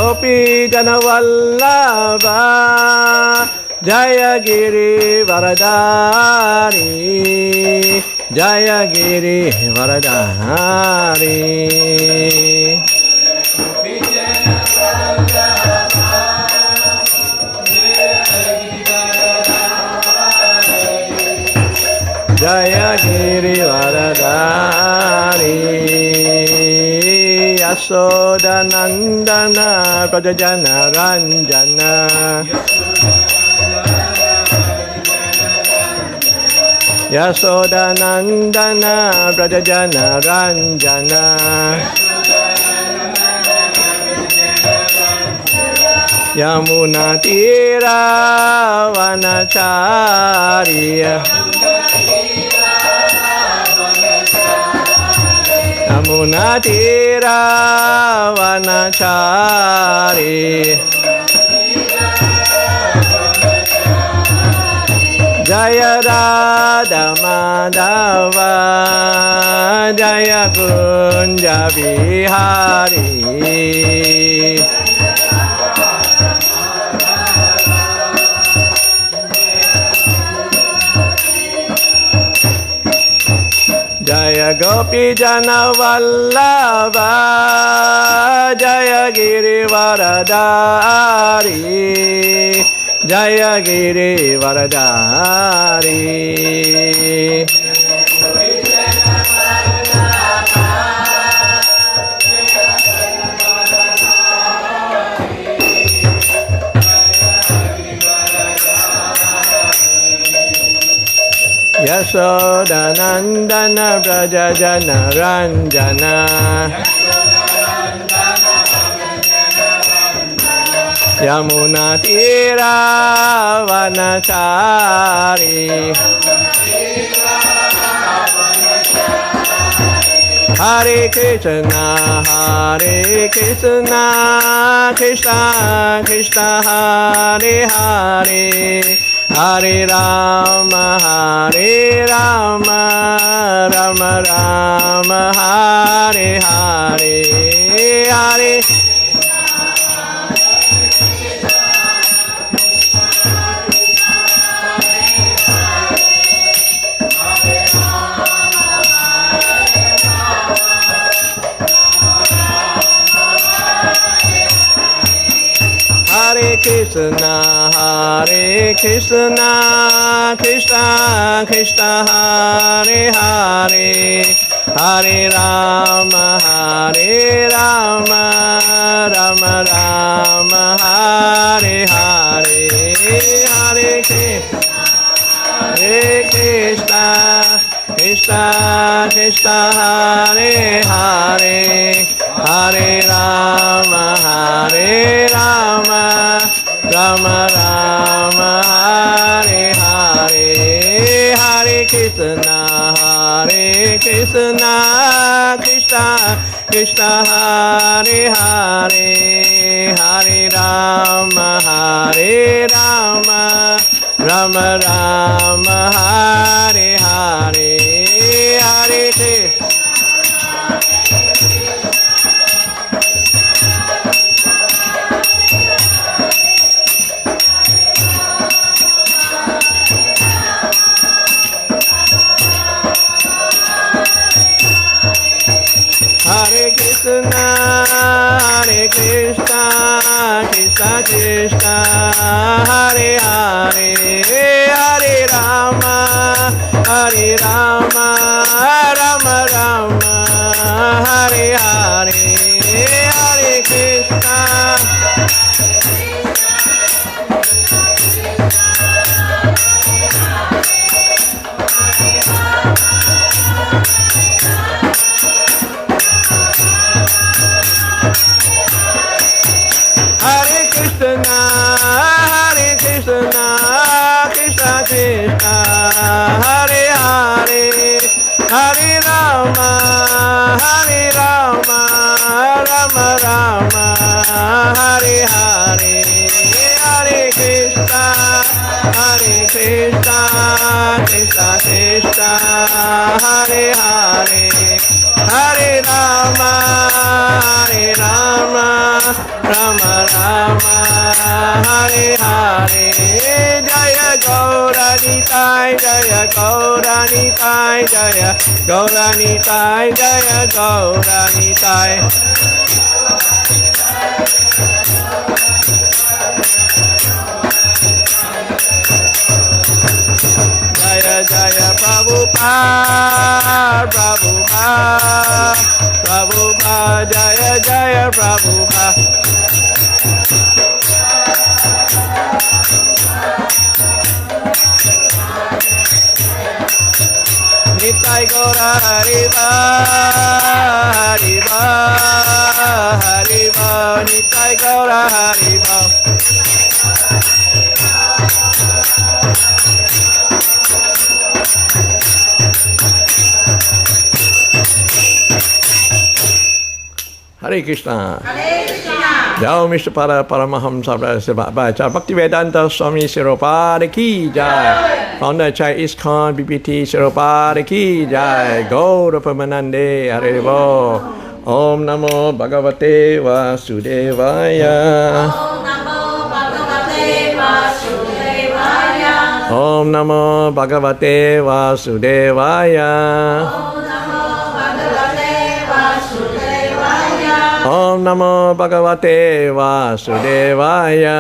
Gopi Jana Vallabha Jaya Giri Varadari Jaya Giri Varadari Jaya Giri Varadari Yasodanandana Vrajana Ranjana Yasodanandana Vrajana Ranjana Yamuna Tira Vanacharya Yamuna Tira Vanacharya Jaya Radha Madhava Jaya Kunja Bihari Jaya Gopi Jana Vallabha Jaya Giri Varadari Jaya Giri Varadari Yasodanandana Vrajana Ranjana Yamuna Tira Vanacharya Hare Krishna Krishna Krishna Hare Hare Hare Rama Rama Rama Hare Hare Hare Hare Krishna Krishna Krishna Hare Hare Hare Rama Rama Rama Hare Hare Hare Krishna Krishna Krishna Hare Hare Hare Rama Rama Rama Hare Hare Hare Krishna Krishna Krishna Hare Hare Hare Rama Rama Rama Hare Hare Hare Krishna Hare Krishna Krishna Krishna Hare Hare Hare Rama Rama Rama Hare Hare Hare Krishna Krishna Krishna Hare Hare Hare Rama Rama Rama Hare Hare Hare Krishna Krishna Krishna Hare Hare Hare Rama Rama tai Jaya Gaurani tai Jaya Gaurani tai Jaya Gaurani tai Jaya Jaya Prabhupada Prabhupada Prabhupada Jaya Jaya Prabhupada Nitai Gaura Hariva Hariva Hariva Nitai Gaura Hariva Hare Krishna. Hare Krishna. Jai Mr. Paramahamsa Bhakti Vedanta Swami Siropada Ki Jai. Founder Chai ISKCON BPT Siropada Ki Jai. Gaura Pamanande Hare Bo. Om Namo Bhagavate Vasudevaya. Om Namo Bhagavate Vasudevaya. Om Namo Bhagavate Vasudevaya. Om Namo Bhagavate Vasudevaya.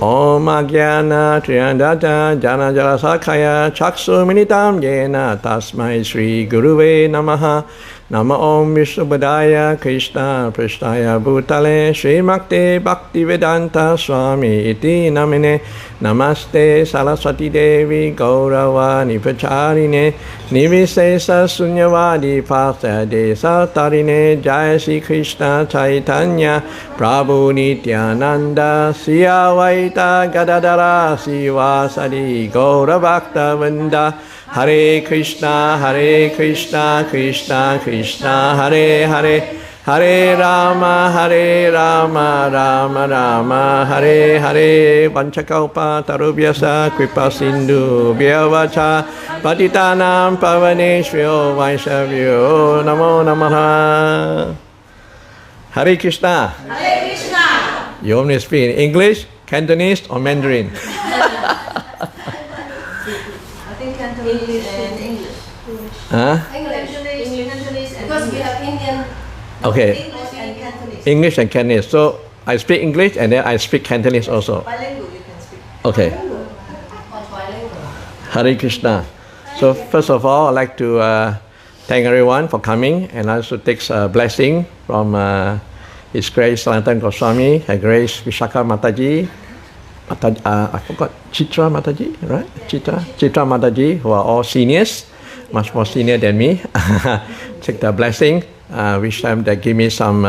Om Ajnana Triyandata Jana Jala Sakaya Chaksu Minitam Yena Tasmai Sri Guruve Namaha. Nama Om Vishubhadaya Krishna Prasthaya Bhutale Sri Makte Bhakti Vedanta Swami Iti Namine Namaste Saraswati Devi Gaurava Nipacharine Nivisesa Sunyavadi Pasa Desa Tarine Jai Sri Krishna Chaitanya Prabhu Nityananda Siya Vaita Gadadara Sivasadi Gaura Bhakta Vrinda Hare Krishna, Krishna Krishna, Hare Hare, Hare Rama, Rama Rama, Hare Hare, Vanchakalpa Tarubhyasa, Kripa Sindhu, Vyavacha, Patitanam Pavaneshvyo, Vaishavyo, Namo Namaha. Hare Krishna. Hare Krishna. You want me to speak in English, Cantonese, or Mandarin? English and English. Huh? English, Cantonese, because we have Indian. Okay. English and Cantonese. English and Cantonese. So I speak English and then I speak Cantonese also. Bilingual, you can speak. Okay. Hare Krishna. So first of all, I'd like to thank everyone for coming and also take a blessing from His Grace Sanatana Goswami, Her Grace Vishaka Mataji. I forgot Chitra Mataji, right? Chitra Mataji, who are all seniors, much more senior than me. Take the blessing, wish them that give me some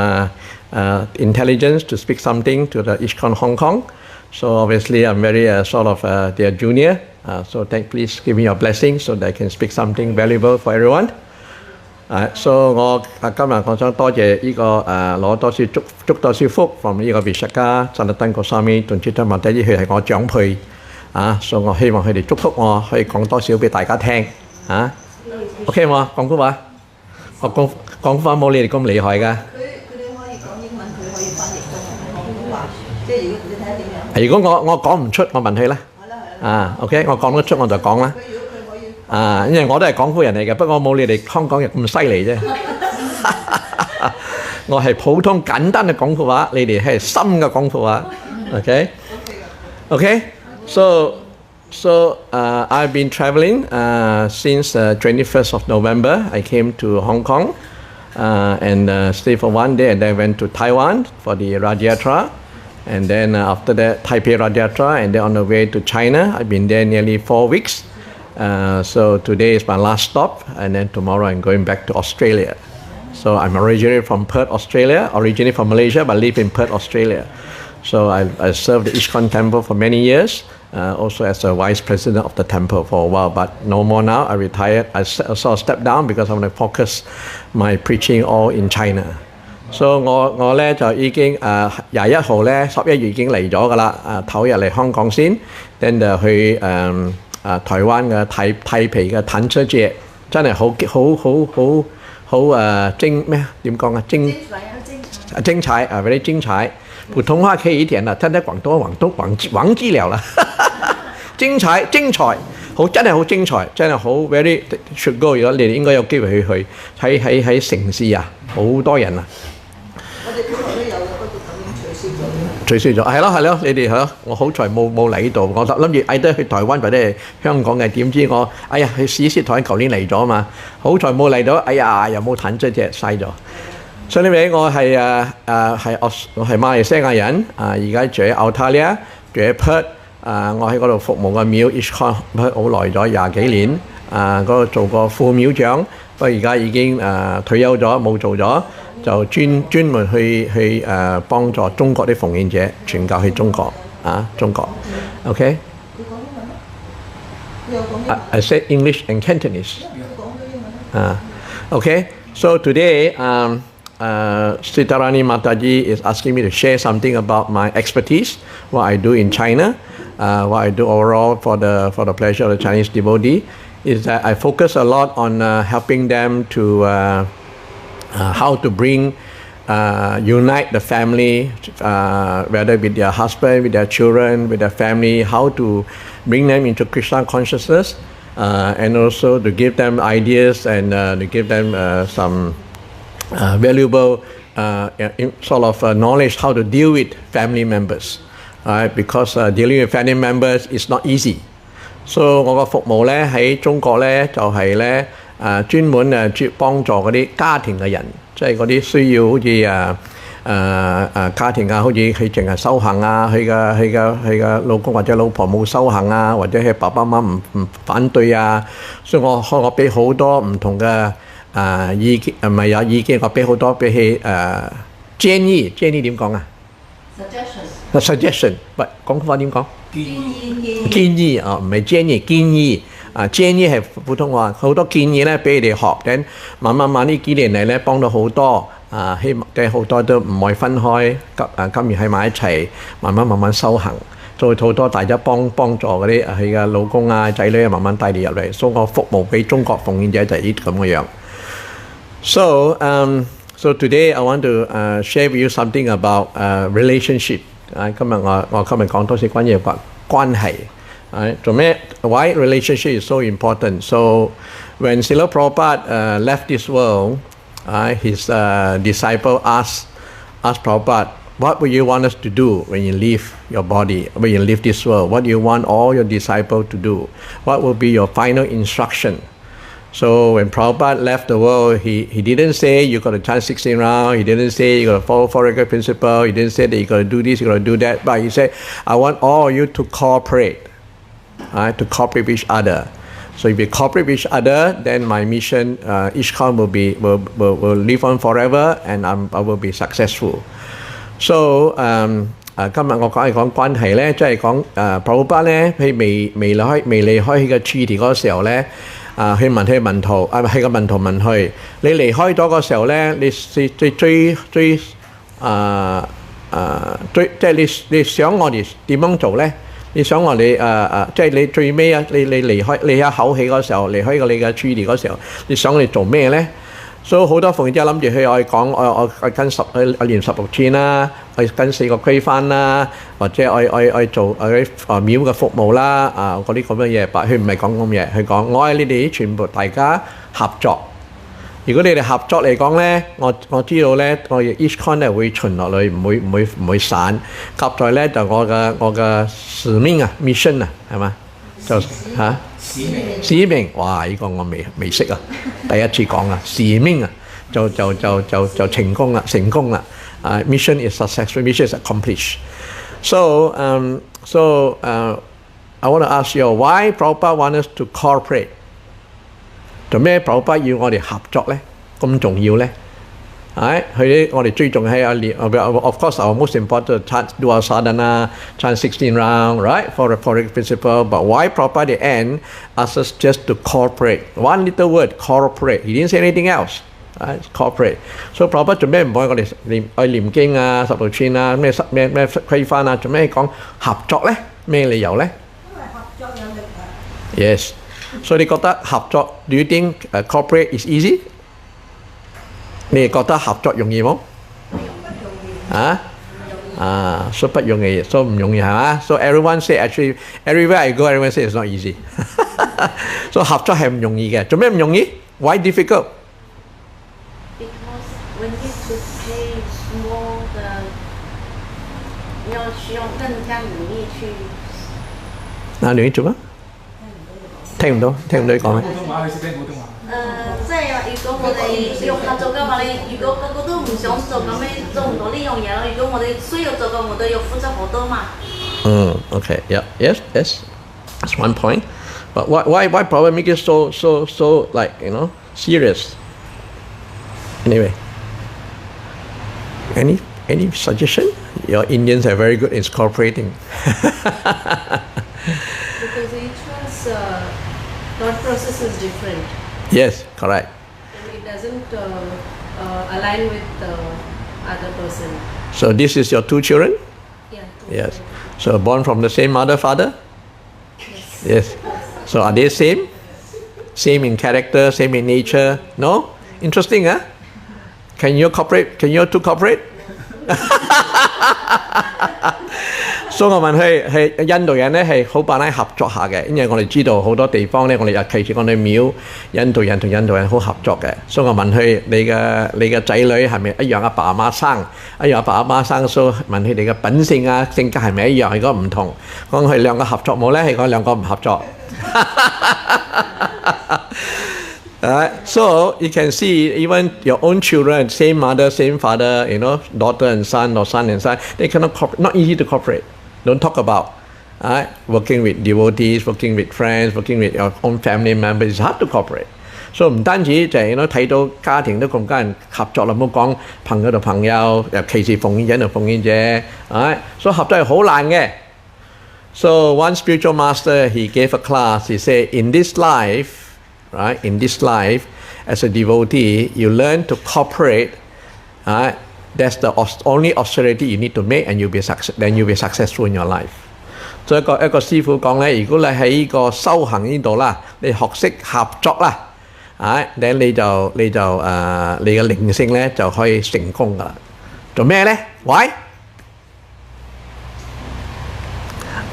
intelligence to speak something to the ISKCON Hong Kong. So obviously I'm very sort of their junior. So please give me your blessing so that I can speak something valuable for everyone. So 我今日我想多謝呢個攞多少祝多少福 from 呢個 Vishaka Sanatana Goswami 同 Chitra Mataji 佢係我長輩所以我希望佢哋祝福我可以講多少俾大家聽OK 冇廣東話我廣東話冇你哋咁厲害㗎佢哋可以講英文佢可以翻譯中文廣東話即係如果你睇下點樣如果我講唔出我問佢啦OK 我講得出我就講啦因為我都係廣府人嚟嘅，不過我冇你哋香港人咁犀利啫。我係普通簡單嘅廣府話，你哋係深嘅廣府話。Okay? So I've been traveling since 21st of November. I came to Hong Kong and stayed for one day, and then went to Taiwan for the Rath Yatra. And then after that, Taipei Rath Yatra, and then on the way to China. I've been there nearly 4 weeks. So today is my last stop, and then tomorrow I'm going back to Australia. So I'm originally from Perth, Australia, originally from Malaysia, but live in Perth, Australia. So I served the ISKCON temple for many years, also as a vice president of the temple for a while, but no more now. I retired. I sort of stepped down because I want to focus my preaching all in China. So 我咧就已經21號咧11月已經嚟咗㗎啦，頭日嚟香港先 ，then 就去台灣嘅太皮嘅坦車節，真係好精咩啊？點講啊？精彩啊！very 精彩。普通話可以一點啦，聽得廣東忘記了啦，精彩，好真係好精彩，真係好 very should go， 如果你哋應該有機會去喺城市啊，好多人啊。我哋本來都有嘅，不過咁樣取消咗。係咯，你哋係咯，我好彩冇嚟到，我諗住嗌得去台灣或者係香港嘅，點知我去試台灣舊年嚟咗嘛，好彩冇嚟到，又冇彈出隻嘥咗。所以呢位我係馬來西亞人，而家住喺澳大利亞，住喺 Perth， 我喺嗰度服務個廟 ISKCON 好耐咗20幾年，嗰度做過副廟長，不過而家已經退休咗冇做咗，就專門去幫助中國啲奉獻者傳教去中國，OK？ I said English and Cantonese. Okay. So today, Sitarani Mataji is asking me to share something about my expertise, what I do in China, what I do overall for the pleasure of the Chinese devotee, is that I focus a lot on helping them to how to bring unite the family, whether with their husband, with their children, with their family, how to bring them into Krishna consciousness, and also to give them ideas and to give them some valuable sort of knowledge how to deal with family members, right? Because dealing with family members is not easy. So 我個服務咧喺中國咧就係咧專門幫助嗰啲家庭嘅人，即係嗰啲需要好似家庭啊，好似佢淨係修行啊，佢嘅老公或者老婆冇修行啊，或者係爸爸媽媽唔反對啊，所以我俾好多唔同嘅意見，唔係有意見，我俾好多俾佢建議點講啊 ？suggestion， 喂，廣東話點講？建議啊，唔係建議建議係普通話，好多建議咧俾你哋學，等慢慢呢幾年嚟咧幫到好多希望即係好多都唔可以分開，今年喺埋一齊，慢慢修行，做好多大家幫助嗰啲佢嘅老公啊仔女啊，慢慢帶你入嚟，所以我服務俾中國奉獻者就係咁嘅樣。So today I want to share with you something about relationship。今日我講多啲關於關係。做咩 ？Why relationship is so important? So when Srila Prabhupada left this world, his disciple asked Prabhupada, "What would you want us to do when you leave your body, when you leave this world? What do you want all your disciples to do? What will be your final instruction?" So when Prabhupada left the world, he didn't say you got to chant 16 rounds. He didn't say you got to follow four regular principle. He didn't say that you got to do this, you got to do that. But he said, "I want all of you to cooperate, to cooperate with each other. So if we cooperate with each other, then my mission, ISKCON will live on forever, and I will be successful." So 今日我講關係咧，即係講Prabhupada咧，佢未離開佢嘅處地嗰個時候咧。去問佢問徒，係個問徒問佢：你離開咗個時候咧，你最即係你想我哋點樣做咧？你想我哋即係你最尾啊，你離開你一口氣嗰時候，離開個你嘅處地嗰時候，你想我哋做咩咧？所以好多奉獻者諗住去我講我跟我念16天啦，我跟4個規範啦，或者我做啲廟嘅服務啦，嗰啲咁嘅嘢，但佢唔係講咁嘢，佢講我係你哋全部大家合作。如果你哋合作嚟講咧，我知道咧，我哋 ISKCON 咧會存落去，唔會散。夾在咧就我嘅使命啊 mission 啊，係嘛？就使命，哇！呢個我未識啊，第一次講啊，使命啊，就成功啦！mission is successful, mission is accomplished. So I want to ask you, why Prabhupada want us to cooperate? 做咩 Prabhupada 要我哋合作咧？咁重要咧？我哋最重係of course our most important do our sadhana, chant 16 rounds, right? For the principle. But why Prabhupada at the end asks us just to cooperate? One little word, cooperate. He didn't say anything else. Right? Cooperate. So Prabhupada 做咩唔幫我哋念經啊、16天啊、咩規範啊？做咩講合作咧？咩理由咧？因為合作有力量。Yes. 所以你覺得合作 ？Do you think cooperate is easy？你哋覺得合作容易冇？ so 不容易 so 唔容易係嘛 so everyone say actually everywhere I go everyone say it's not easy so 合作係唔容易嘅做咩唔容易 why difficult Because when you to pay more 的要需要更加努力去你做咩聽唔到你講咩即係話，如果我哋要合作嘅話，你如果個個都唔想做，咁你做唔到呢樣嘢咯。如果我哋需要做嘅，我哋要負責好多嘛。Okay, yeah, yes, that's one point. But why problem make it so like serious? Anyway, any suggestion? Your Indians are very good in cooperating. Because each one's thought process is different. Yes, correct. And it doesn't align with the other person. So this is your two children? Yeah. Yes. So born from the same mother, father? Yes. So are they same? Same in character, same in nature? No? Interesting, huh? Can you cooperate? Can you two cooperate? 所以我問係印度人咧係好扮喺合作下嘅，因為我哋知道好多地方咧，我哋尤其是我哋廟，印度人同印度人好合作嘅。所以我問佢你嘅仔女係咪一樣阿爸阿媽生，一樣阿爸阿媽生，所以問佢哋嘅品性啊性格係咪一樣？如果唔同，講佢兩個合作冇咧，係講兩個唔合作。So you can see even your own children, same mother, same father, daughter and son or son and son, they cannot cooperate. Not easy to cooperate. Don't talk about working with devotees, working with friends, working with your own family members. It's hard to cooperate. So 唔單止就係睇到家庭都咁多人合作啦，唔好講朋友同朋友，尤其是奉獻者同奉獻者，所以合作係好難嘅。So one spiritual master he gave a class. He said, in this life. Right? In this life, as a devotee, you learn to cooperate. That's the only austerity you need to make, and then you'll be successful in your life. 所以一個師父講咧，如果你喺呢個修行呢度啦，你學識合作啦，then 你嘅靈性咧就可以成功噶啦。做咩咧 ？Why?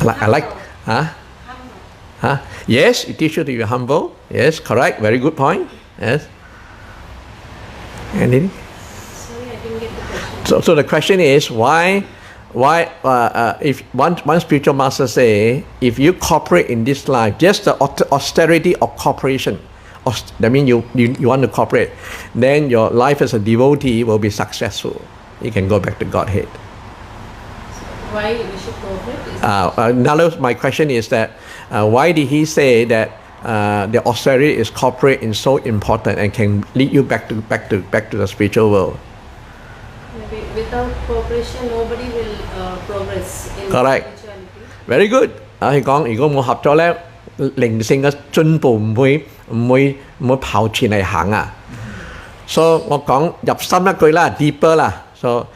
I like Yes, it teaches you to be humble. Yes, correct. Very good point. Yes. Anything? Sorry, I didn't get the question. So the question is why if one spiritual master say if you cooperate in this life, just the austerity of cooperation, that means you want to cooperate, then your life as a devotee will be successful. You can go back to Godhead. Why we should cooperate? Now my question is that why did he say that the austerity is cooperate is so important and can lead you back to the spiritual world? Maybe without cooperation, nobody will progress in Correct. spirituality. Very good. 佢講如果冇合作咧，靈性嘅進步唔會跑前嚟行啊。所以我講入深一句啦 ，deeper 啦。So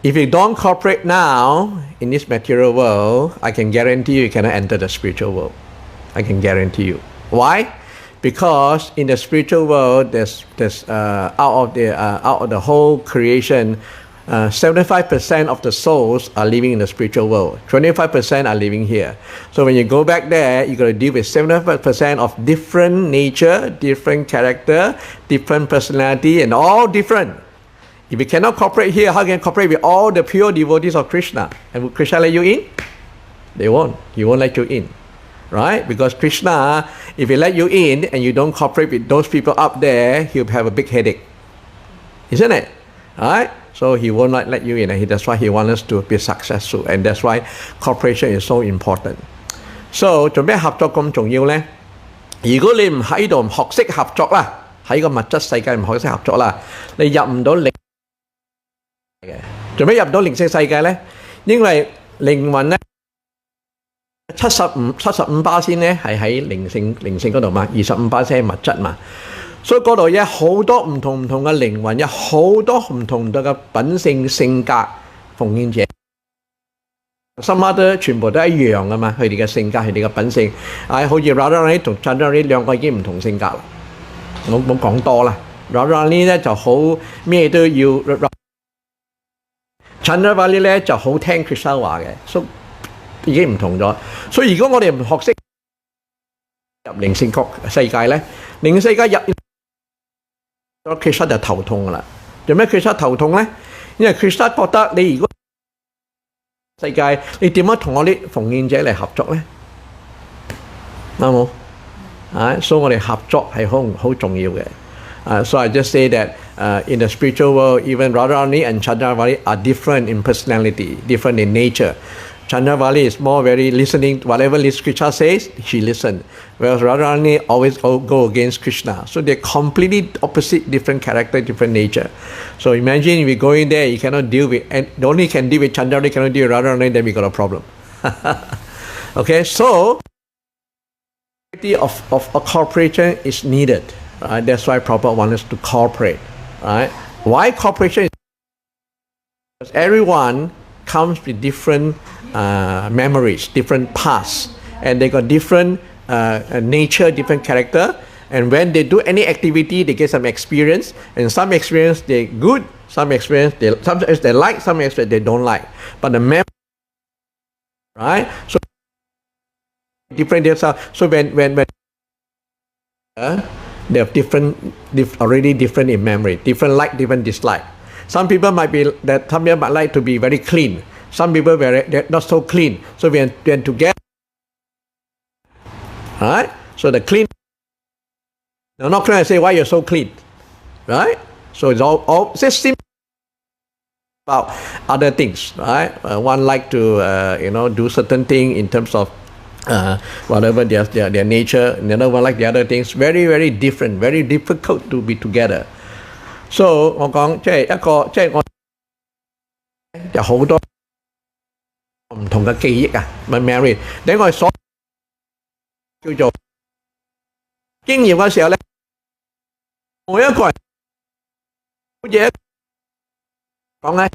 if you don't cooperate now in this material world, I can guarantee you cannot enter the spiritual world. I can guarantee you. Why? Because in the spiritual world, there's out of the whole creation, 75% of the souls are living in the spiritual world. 25% are living here. So when you go back there, you got to deal with 75% of different nature, different character, different personality, and all different. If you cannot cooperate here, how can you cooperate with all the pure devotees of Krishna? And will Krishna let you in? They won't. He won't let you in. Right? Because Krishna, if he let you in and you don't cooperate with those people up there, he'll have a big headache. Isn't it? Right? So he will not let you in. And that's why he wants us to be successful. And that's why cooperation is so important. So 做咩合作咁重要呢？如果你唔喺度唔學識合作啦，喺個物質世界唔學識合作啦，你入唔到靈嘅。做咩入唔到靈性世界呢？因為靈魂呢75%咧係喺靈性嗰度嘛，25%係物質嘛，所以嗰度有好多唔同嘅靈魂，有好多唔同嘅品性性格，奉獻者。心媽都全部都一樣噶嘛，佢哋嘅性格，佢哋嘅品性，好似 Vrajanandana 同 Chandra 兩個已經唔同性格啦，冇講多啦。Vrajanandana 咧就好咩都要。Chandravali 咧就好聽 Krishna 話嘅，所以已經唔同咗。所以如果我哋唔學識入靈性世界咧，靈性世界入咗 Krishna 就頭痛噶啦。做咩 Krishna 頭痛咧？因為 Krishna 覺得你如果世界，你點樣同我啲奉獻者嚟合作咧？啱冇？所以我哋合作係好重要嘅。So I just say that in the spiritual world, even Radharani and Chandravali are different in personality, different in nature. Chandravali is more very listening to whatever Krishna says, she listens. Whereas Radharani always go against Krishna. So they're completely opposite, different character, different nature. So imagine if we go in there, you cannot deal with, and only can deal with Chandravali, cannot deal with Radharani, then we got a problem. Okay, so of a cooperation is needed. Right? That's why Prabhupada wants us to cooperate. Right? Why cooperation? Because everyone comes with different memories, different pasts, and they got different nature, different character. And when they do any activity, they get some experience. And some experience they good, some experience they like, some experience they don't like. But the memory, right? So different. So when they have already different in memory, different like, different dislike. Some people might like to be very clean. Some people they're not so clean. So when together, right? So the clean. I'm not trying to say why you're so clean, right? So it's all just simple about other things, right? One like to do certain thing in terms of whatever their nature. The other one like the other things. Very very different, very difficult to be together. So 我講即係我有好多唔同嘅記憶啊，咪 memory。等我哋所叫做經驗嘅時候咧，每一個人好似講咧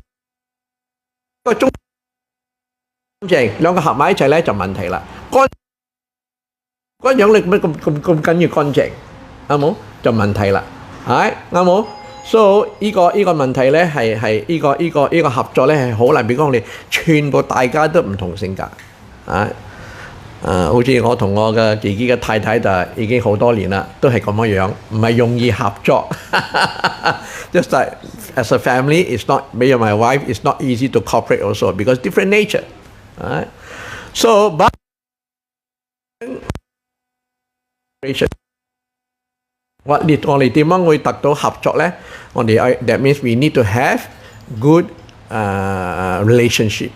個中乾淨，兩個合埋一齊咧就問題啦。嗰樣你乜咁緊要乾淨，啱冇？就問題啦，係啱冇？So 呢個問題咧係呢個合作咧係好難，比如講我哋全部大家都唔同性格，好似我同我嘅自己嘅太太就已經好多年啦，都係咁樣，唔係容易合作。Just like as a family, it's not me and my wife. It's not easy to cooperate also because different nature. Right? So, but我哋點樣會達到合作咧？我哋that means we need to have good relationship。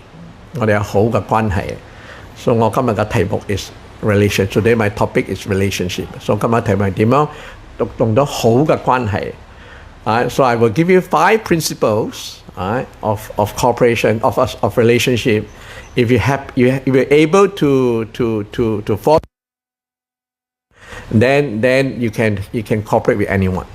我哋有好嘅關係。所以我今日嘅題目 is relationship. Today my topic is relationship. 所以今日題目係點樣用到好嘅關係。So I will give you 5 principles of cooperation of relationship. If you're able to follow, then you can cooperate with anyone.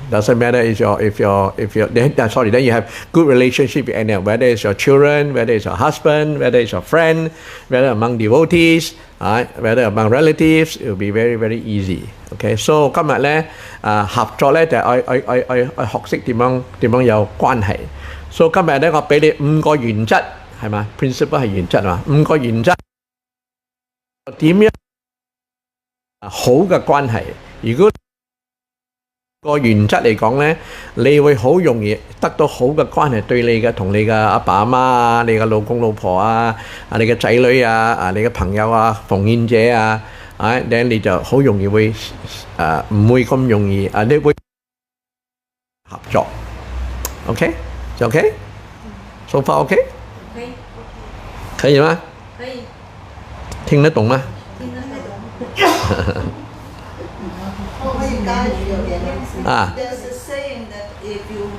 Doesn't matter if you're then you have good relationship with anyone, whether it's your children, whether it's your husband, whether it's your friend, whether among devotees, whether among relatives, it will be very very easy. Okay, so 今日咧合作咧就我學識點樣有關係。So 今日咧我俾你5個原則係嘛 ？Principle 係原則嘛？5個原則點樣好嘅關係？如果個原則嚟講咧，你會好容易得到好嘅關係，對你嘅同你嘅阿爸阿媽啊、你嘅老公老婆啊、你嘅仔女啊、你嘅朋友啊、奉獻者啊，then 你就好容易會唔會咁容易你會合作 ，OK？ 就 OK？So far OK？ 可以。可以嗎？可以。聽得懂嗎？聽得懂。可以加一樣嘢咧。啊。There's a saying that if you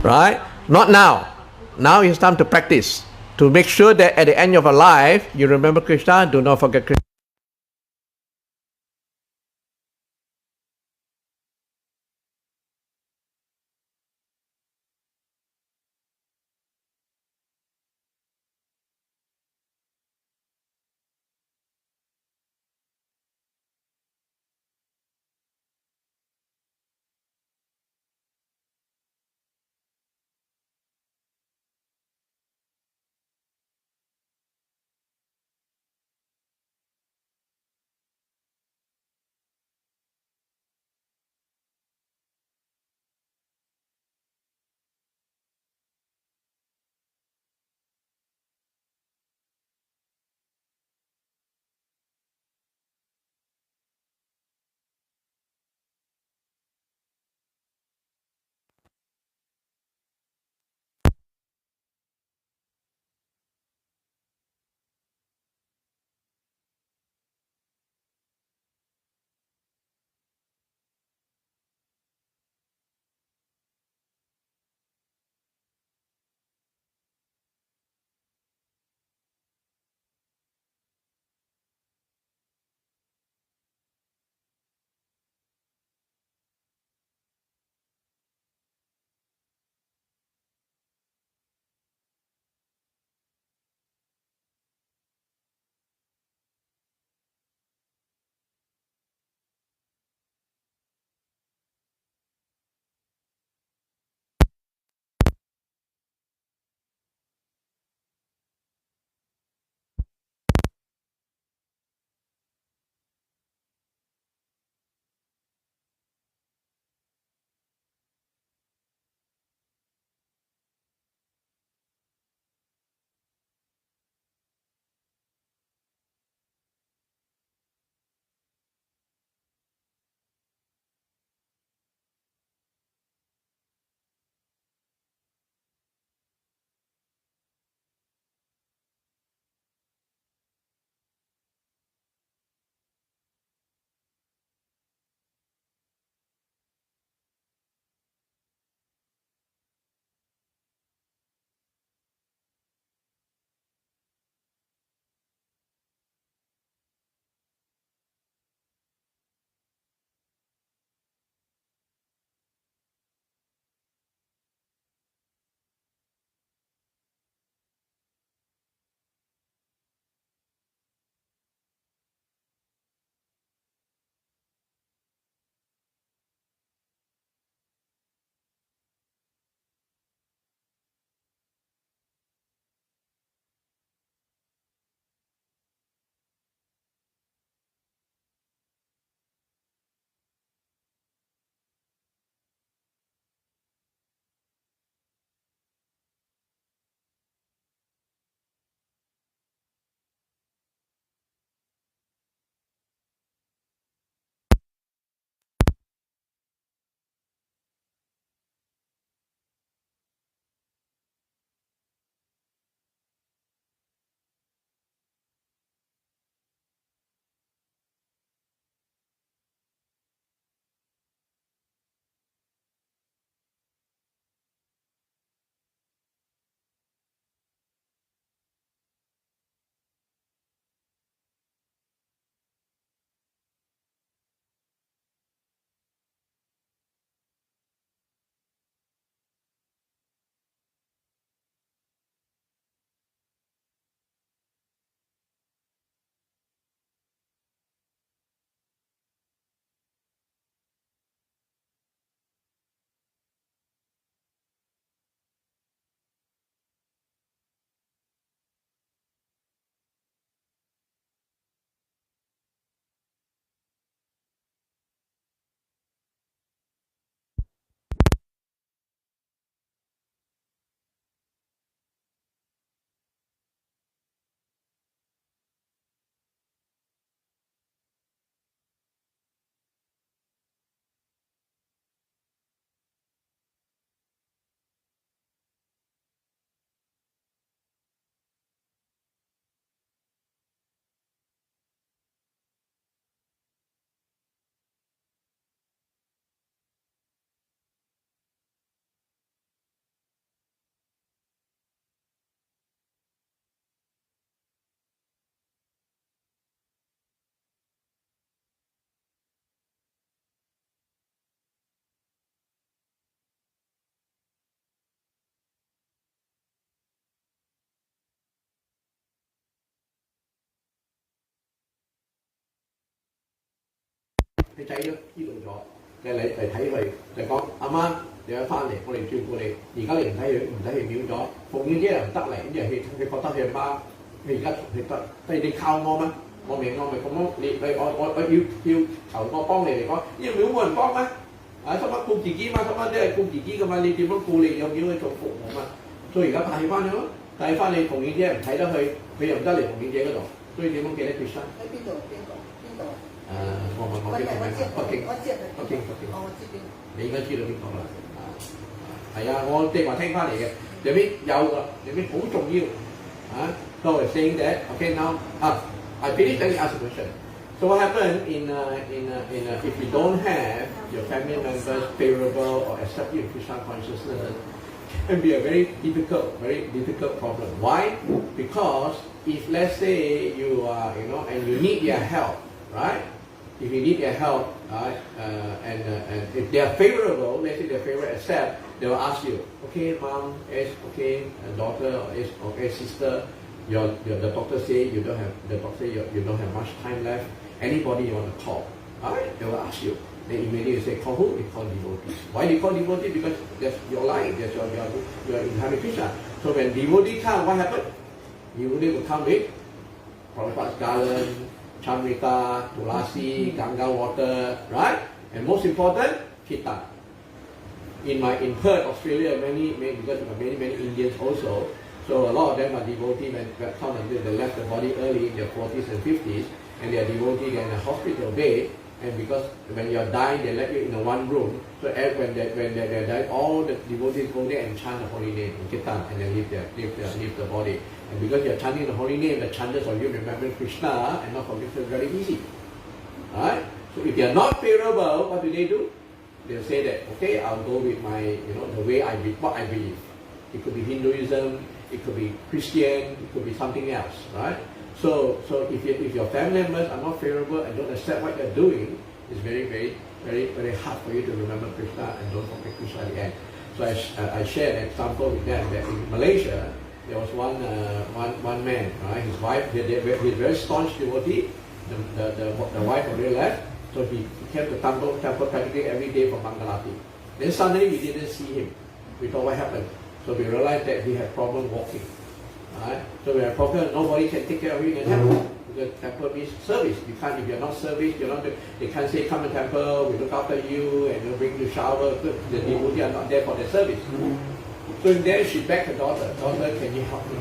right? Not now. Now it's time to practice, to make sure that at the end of your life, you remember Krishna, do not forget Krishna. 你仔都知道咗，你嚟睇佢，你講阿媽，你一翻嚟，我哋照顧你。而家你唔睇佢，唔使去秒咗，奉獻啲人唔得嚟，咁就佢覺得佢阿媽，佢而家同佢得，但係你靠我咩？我咪咁樣，我要求我幫你嚟講，呢個廟冇人幫咩？啊，使乜顧自己嘛，使乜都係顧自己噶嘛，你點樣顧你有廟去做服務嘛？所以而家帶翻去咯，帶翻你奉獻者唔睇得去，佢又唔得嚟奉獻者嗰度，所以點樣記得決心？喺邊度？我知北京。哦，我知邊。你應該知道邊個啦。係啊，我即係話聽翻嚟嘅，入邊有㗎，入邊好重要啊。So we're saying that, okay now, I finish and ask a question. So what happens if you don't have your family members favorable or accept you in Krishna consciousness? It can be a very difficult problem. Why? Because if let's say you are, and you need their help, right? If you need their help, right, and if they are favorable, let's say they're favorable, accept, they will ask you, okay, mom, okay, daughter, or sister, the doctor say you don't have much time left. Anybody you want to call, right? They will ask you. They immediately say, call who? They call devotee. Why they call devotee? Because that's your life, that's your incarnate Krishna. So when devotee come, what happens? Devotee will come with Prabhupada's garland, Chamrita, Tulasi, Ganga water, right? And most important, Kirtan. In Perth, Australia, because many Indians also, so a lot of them are devotees when they left the body early in their 40s and 50s, and they are devotees in a hospital bed, and because when you are dying, they let you in one room. So when they die, all the devotees go there and chant the holy name in Kirtan, and then leave the body. And because you are chanting the holy name, the chances of you remembering Krishna and not forgetting is very easy. Alright? So if they are not favorable, what do? They'll say that, okay, I'll go with my, the way what I believe. It could be Hinduism, it could be Christian, it could be something else, right? So if your family members are not favorable and don't accept what you're doing, it's very hard for you to remember Krishna and don't forget Krishna at the end. So I shared an example with them that in Malaysia, there was one man, right? His wife, he's very staunch devotee. The wife already left, so he came to temple practically every day from Bangalati. Then suddenly we didn't see him. We thought, what happened? So we realized that he had problem walking. Right? So we have problem. Nobody can take care of you in the temple. Because temple means service. You can't, if you're not service, they can't say come to temple, we look after you and bring you shower. The devotees are not there for their service. So then she begged her daughter, can you help me?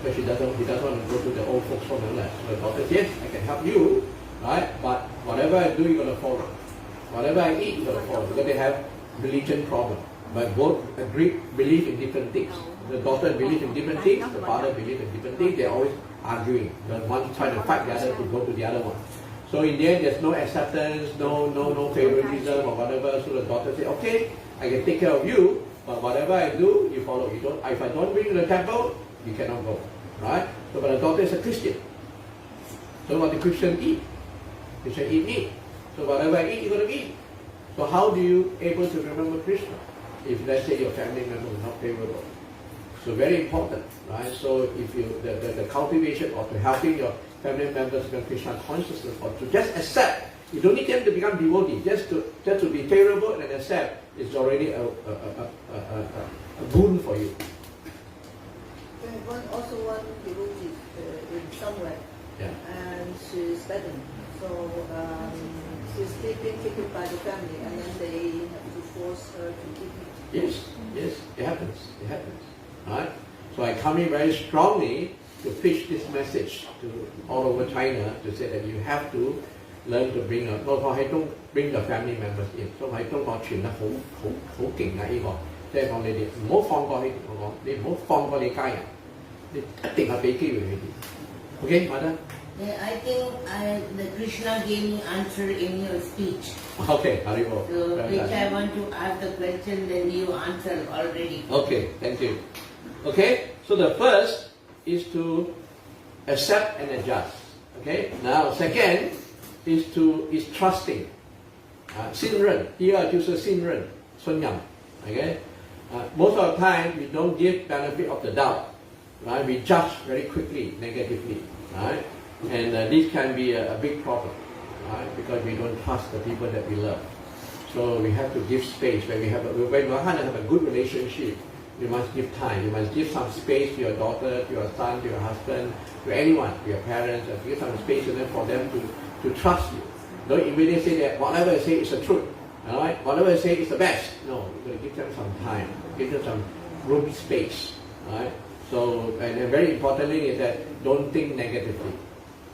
So he doesn't want to go to the old folks home unless. So the daughter says, yes, I can help you, right? But whatever I do, you're going to follow. Whatever I eat, you're going to follow. Because they have religion problem. But both believe in different things. The daughter believes in different things, the father believes in different things. They're always arguing. The one trying to fight the other to go to the other one. So in the end, there's no acceptance, no favoritism or whatever. So the daughter says, okay, I can take care of you, but whatever I do, you follow. If I don't bring you to the temple, you cannot go. Right? So but the daughter is a Christian. So what the Christian eat? Christian eat meat. So whatever I eat, you're going to eat. So how do you able to remember Krishna? If let's say your family member is not favorable. So very important, right? So if you the cultivation or to helping your family members become Krishna consciousness or to just accept, you don't need them to become devotees, just to be favorable and accept is already a boon for you. One devotee in somewhere, Yeah. and she's bedding. So she's taken by the family, and then they have to force her to eat meat. Yes, it happens. Right? So I come in very strongly to preach this message to all over China to say that you have to learn to bring the family members in. So 喺中國傳得好勁啊！呢個即係講你哋唔好放過佢哋，我講你唔好放過你家人，你一定係俾機會佢哋。Okay, Mother? Yeah, I think the Krishna gave me answer in your speech. Okay, Haribo. So which I want to ask the question, then you answer already. Okay, thank you. Okay, so the first is to accept and adjust. Okay, now second is trusting. 信任，第二就是信任，信仰。Okay, most of the time we don't give benefit of the doubt, right? We judge very quickly, negatively, right? And this can be a big problem, right? Because we don't trust the people that we love. So we have to give space. When we want to have a good relationship, you must give time. You must give some space to your daughter, to your son, to your husband, to anyone, to your parents, and give some space for them to trust you. Don't immediately say that whatever I say is the truth. All right? Whatever I say is the best. No, you're going to give them some time. Give them some room, space. All right? So, and very importantly is that don't think negatively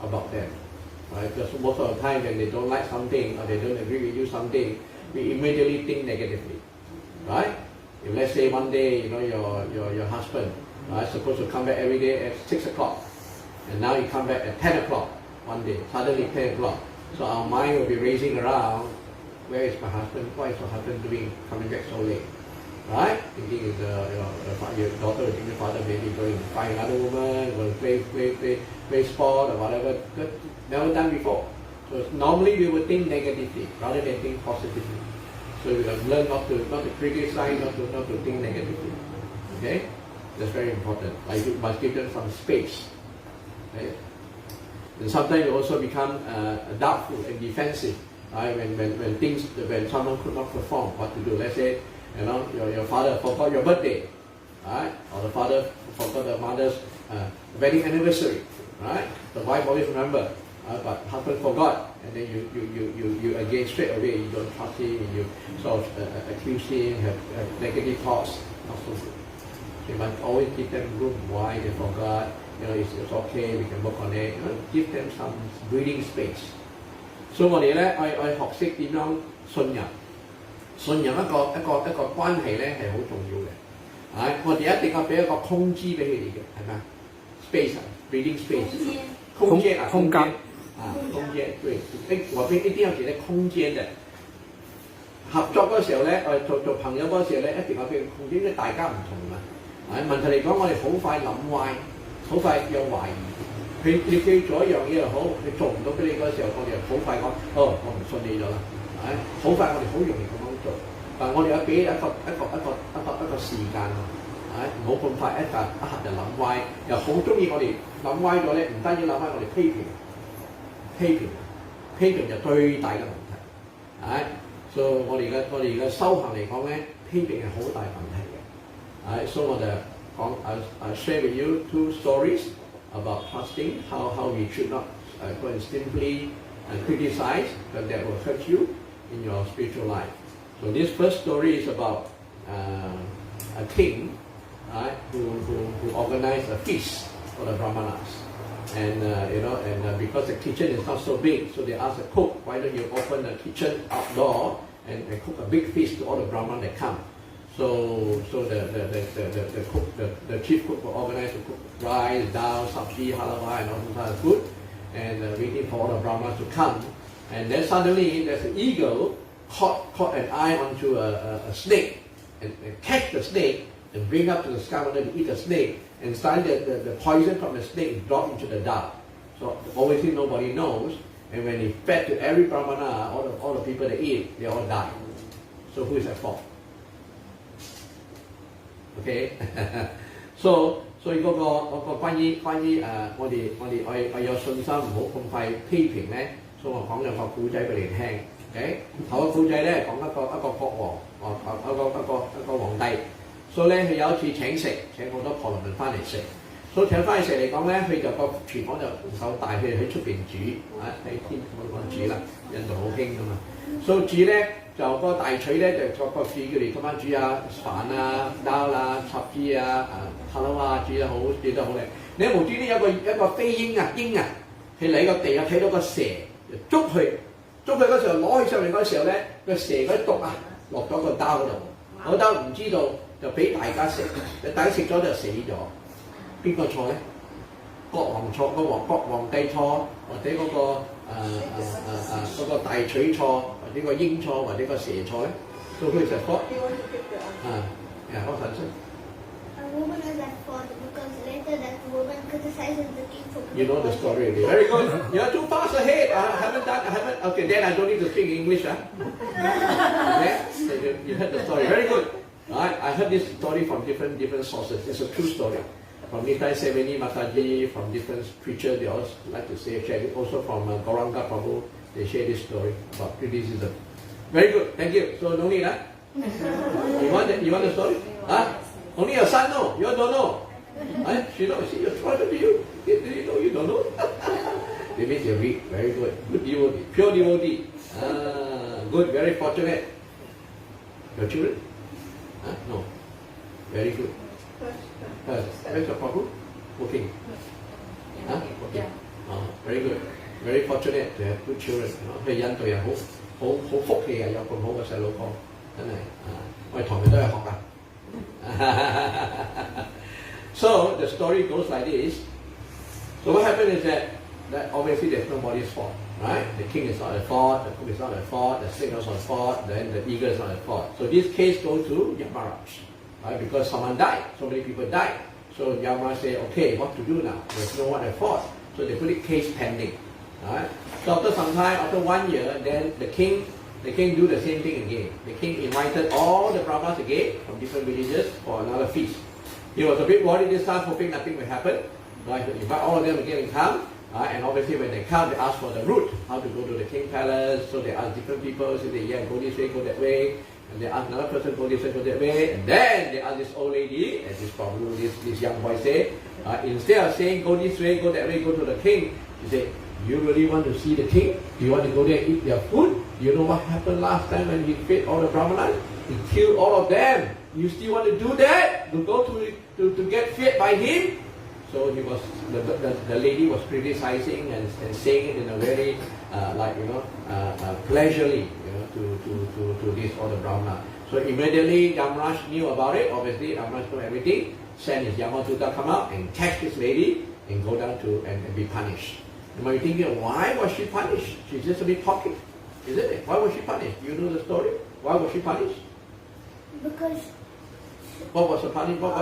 about them. Right? Because most of the time when they don't like something or they don't agree with you something, we immediately think negatively. Right? If let's say one day, your husband is supposed to come back every day at 6 o'clock, and now he come back at 10 o'clock one day, suddenly 10 o'clock. So our mind will be racing around, where is my husband? What is my husband doing, coming back so late? Right? Thinking is your daughter will think the father maybe going to find another woman, going to play sport or whatever. Never done before. So normally we would think negatively rather than think positively. So we have learned not to criticize, not to think negatively. Okay? That's very important. Like you must give them some space. Okay? And sometimes you also become doubtful and defensive. Right? When someone could not perform, what to do? Let's say, your father forgot your birthday, right? Or the father forgot the mother's wedding anniversary, right? The wife always remember, but husband forgot, and then you again straight away you don't trust him, and you sort of accuse him, have negative thoughts, not so good. So you must always give them room. Why they forgot? It's okay. We can work on it. Give them some breathing space. So 我哋咧，我學識點樣信任。信任一個關係咧係好重要嘅，我哋一定要俾一個空間俾佢哋嘅，係咪啊 ？space 啊 ，breathing space， 空間，對，我俾一定要俾啲空間嘅。合作嗰時候咧，我哋做朋友嗰時候咧，一定要俾空間，因為大家唔同啊。問題嚟講，我哋好快諗歪，好快有懷疑。你做一樣嘢又好，你做唔到俾你嗰時候，我哋又好快講，我唔信你咗啦。好快我哋好容易咁樣做，但係我哋要俾一個時間唔好咁快一下就諗歪，又好中意我哋諗歪咗咧，唔單止諗歪，我哋批評就最大嘅問題，所以我哋嘅修行嚟講咧，批評係好大問題嘅，所以我就講I share with you 2 stories about trusting, how we should not go and simply criticize, because that will hurt you in your spiritual life. So this first story is about a king, right, who organized a feast for the brahmanas, and because the kitchen is not so big, so they asked the cook, why don't you open the kitchen outdoor and cook a big feast to all the brahmanas that come. So the cook, the chief cook will organize to cook rice, dal, sabji, halwa, and all kinds of food, and waiting for all the brahmanas to come. And then suddenly there's an eagle caught an eye onto a snake and catch the snake and bring up to the sky wanted to eat the snake, and suddenly the poison from the snake dropped into the dal. So obviously nobody knows, and when he fed to every brahmana, all the people that eat, they all died. So who is at fault? Okay? so 嗰個關於我哋有信心，唔好咁快批評咧。所以我講兩個古仔俾你聽。Okay? 頭個古仔咧講一個國王，一個皇帝。所以咧佢有一次請好多婆羅門翻嚟食。所以請翻嚟食嚟講咧，佢就個廚房就唔夠大，佢喺出邊煮喺天我講煮啦，印度好興噶嘛。所以煮咧就個大錘咧就個煮佢哋今晚煮下飯啊、刀啦、插枝啊、哈囉啊煮得好靚。你無端端有一個飛鷹啊，佢嚟個地啊睇到個蛇，捉佢嗰時候攞起上嚟嗰時候咧，個蛇嗰啲毒啊落咗個刀嗰度，個刀唔知道就俾大家食，大家食咗就死咗。邊個錯咧？國王錯，國皇帝錯，或者嗰個大錘錯，或者個鷹錯，或者個蛇錯咧？So who is at fault? Yeah, what's the answer? A woman is at fault because later that woman criticizes the king for. You know the story already. Very good. You're too fast ahead. Okay, then I don't need to speak English. Okay? So you heard the story. Very good. Right? I heard this story from different sources. It's a true story. From Nitai Seveni Mataji, from different preachers, they all like to say, share. Also from Gauranga Prabhu, they share this story about criticism. Very good, thank you. So no need, huh? You want the story? Huh? Only your son know, you don't know. She knows, she your brother to you. Do you know you don't know? They means you're weak, very good. Good devotee, pure devotee. Good, very fortunate. Your children? No. Very good. Where's your problem? Working. Working. Very good. Very fortunate to have good children. 佢印度人好福氣啊，有咁好嘅細佬哥，真係我哋同佢都係學㗎。So the story goes like this. So what happened is that obviously there's nobody's fault, right? The king is not at fault, the cook is not at fault, the snake is not at fault, then the eagle is not at fault. So this case goes to Yamaraj, right? Because someone died, so many people died. So Yamaraj said, okay, what to do now? There's no one at fault. So they put the case pending, right? So after some time, after 1 year, then the king do the same thing again. The king invited all the Brahmas again from different villages for another feast. He was a bit worried this time, hoping nothing will happen. Right? So invite all of them again and come. And obviously when they come, they ask for the route, how to go to the king palace. So they ask different people, say, yeah, go this way, go that way. And they ask another person, go this way, go that way. And then they ask this old lady, and this young boy said, instead of saying, go this way, go that way, go to the king, he said, you really want to see the king? Do you want to go there and eat their food? You know what happened last time when he fed all the Brahmanas? He killed all of them. You still want to do that? To go to get fed by him? So he was the lady was criticizing and saying it in a very pleasurely, to this all the Brahmana. So immediately Yamaraj knew about it. Obviously Yamaraj knew everything. Sent his Yamaduta come out and catch this lady and go down to and be punished. You might be thinking, why was she punished? She's just a bit talking, isn't it? Why was she punished? You know the story? Why was she punished? Because What was the punishment?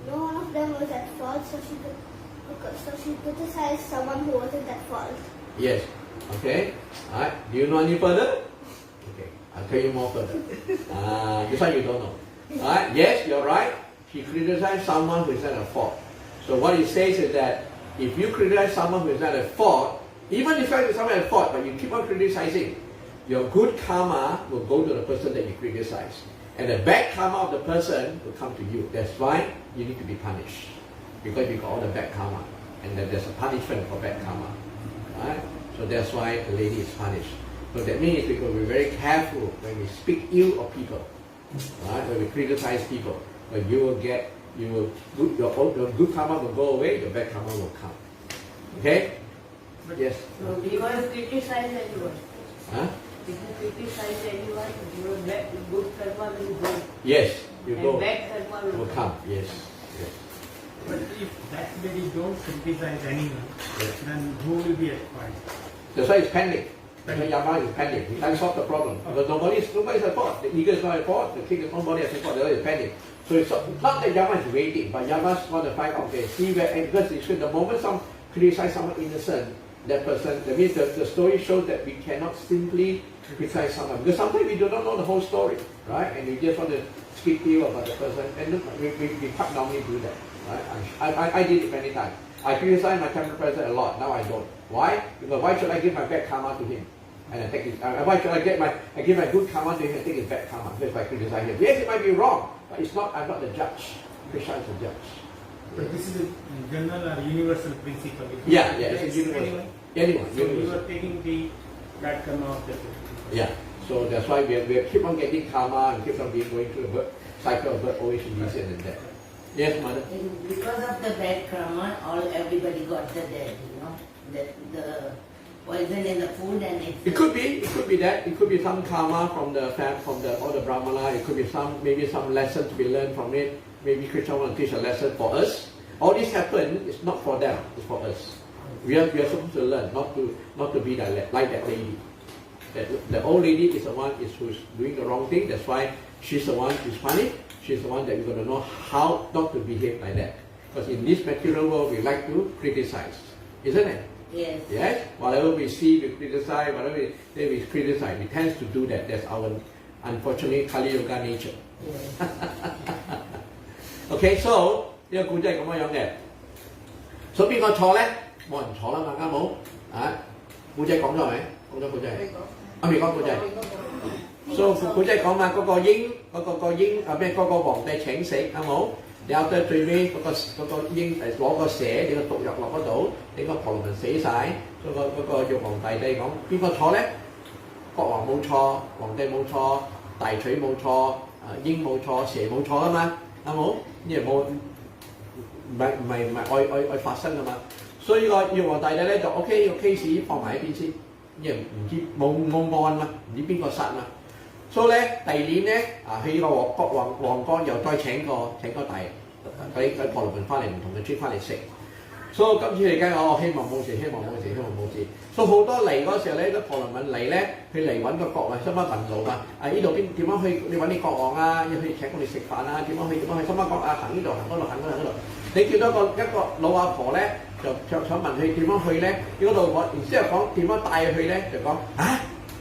no one of them was at fault, so she criticized someone who wasn't at fault. Yes. Okay. Alright. Do you know any further? Okay. I'll tell you more further. This one you don't know. Alright. Yes, you're right. She criticized someone who is not at fault. So what it says is that if you criticize someone who is not at fault, even if someone at fault, but you keep on criticizing, your good karma will go to the person that you criticize. And the bad karma of the person will come to you. That's why you need to be punished. Because you got all the bad karma. And then there's a punishment for bad karma. Right? So that's why the lady is punished. So that means we will be very careful when we speak ill of people. Right? When we criticize people. But your good karma will go away, your bad karma will come. Okay? But yes. So because criticize anyone. Huh? If you criticize anyone, your good karma will go. Yes, you and go. bad karma will Will come. Yes. Yes. But if that way you don't criticize anyone, then who will be at fault? That's why it's pending. That's why Yama is pending. He can't solve the problem. Because nobody's at fault. The eagle is not at fault, the king is nobody at fault, the other is pending. So it's not that Yama is waiting, but Yama's want to find out, okay, see where, and because the moment some criticize someone innocent, that person, that means the story shows that we cannot simply criticize someone. Because sometimes we do not know the whole story, right? And we just want to speak ill about the person. And we quite normally do that, right? I did it many times. I criticize my temple president a lot, now I don't. Why? Because why should I give my bad karma to him? And I take his, why should I give my good karma to him and take his bad karma? That's why I criticize him. Yes, it might be wrong, but it's not, I'm not the judge. Krishna is the judge. But this is a general or universal principle. Yeah, it's a universal. Anyone. So you are taking the bad karma of the person. Yeah. So that's why we keep on getting karma and keep on going through the cycle of birth, always in this and that. Yes, mother? And because of the bad karma, everybody got the dead, the poison in the food and it could be that. It could be some karma from all the Brahmana. It could be maybe some lesson to be learned from it. Maybe Krishna want to teach a lesson for us. All this happen is not for them, it's for us. We are supposed to learn, not to be like that lady. The old lady is the one who's doing the wrong thing. That's why she's the one who's punished. She's the one that we're going to know how not to behave like that. Because in this material world, we like to criticize, isn't it? Yes. Yes. Whatever we see, we criticize. Whatever we criticize, we tend to do that. That's our unfortunately Kali Yoga nature. Yes. Okay, so 呢個故仔係咁樣嘅。所以邊個錯咧？冇人錯啦嘛，啱冇？啊，故仔講咗係咪？講咗古仔，你講，未講古仔。So 古仔講嘛，嗰個鷹咩？嗰個皇帝請食啱冇？然後到最尾嗰個鷹攞個蛇，你個毒藥落嗰度，你個婆羅門死晒。嗰個玉皇大帝講邊個錯咧？國王冇錯，皇帝冇錯，大錘冇錯，鷹冇錯，蛇冇錯噶嘛，啱冇？因為冇唔係愛發生噶嘛。所以個玉皇大帝咧就 OK 個 case 放埋一邊先，因為唔知冇案嘛，唔知邊個殺嘛。所以咧第二年咧去個皇宮又再請個啲婆羅門翻嚟，唔同嘅村翻嚟食。所以今次嚟緊希望冇事。所以好多嚟嗰時候咧，啲婆羅門嚟咧，佢嚟揾個國王，心乜問路嘛？呢度點樣去？你揾啲國王啊，要去請我哋食飯啊？點樣去？心乜講行呢度，行嗰度，行嗰度。你見到一個老阿婆咧，就想問佢點樣去咧？嗰度我然之後講點樣帶佢咧，就講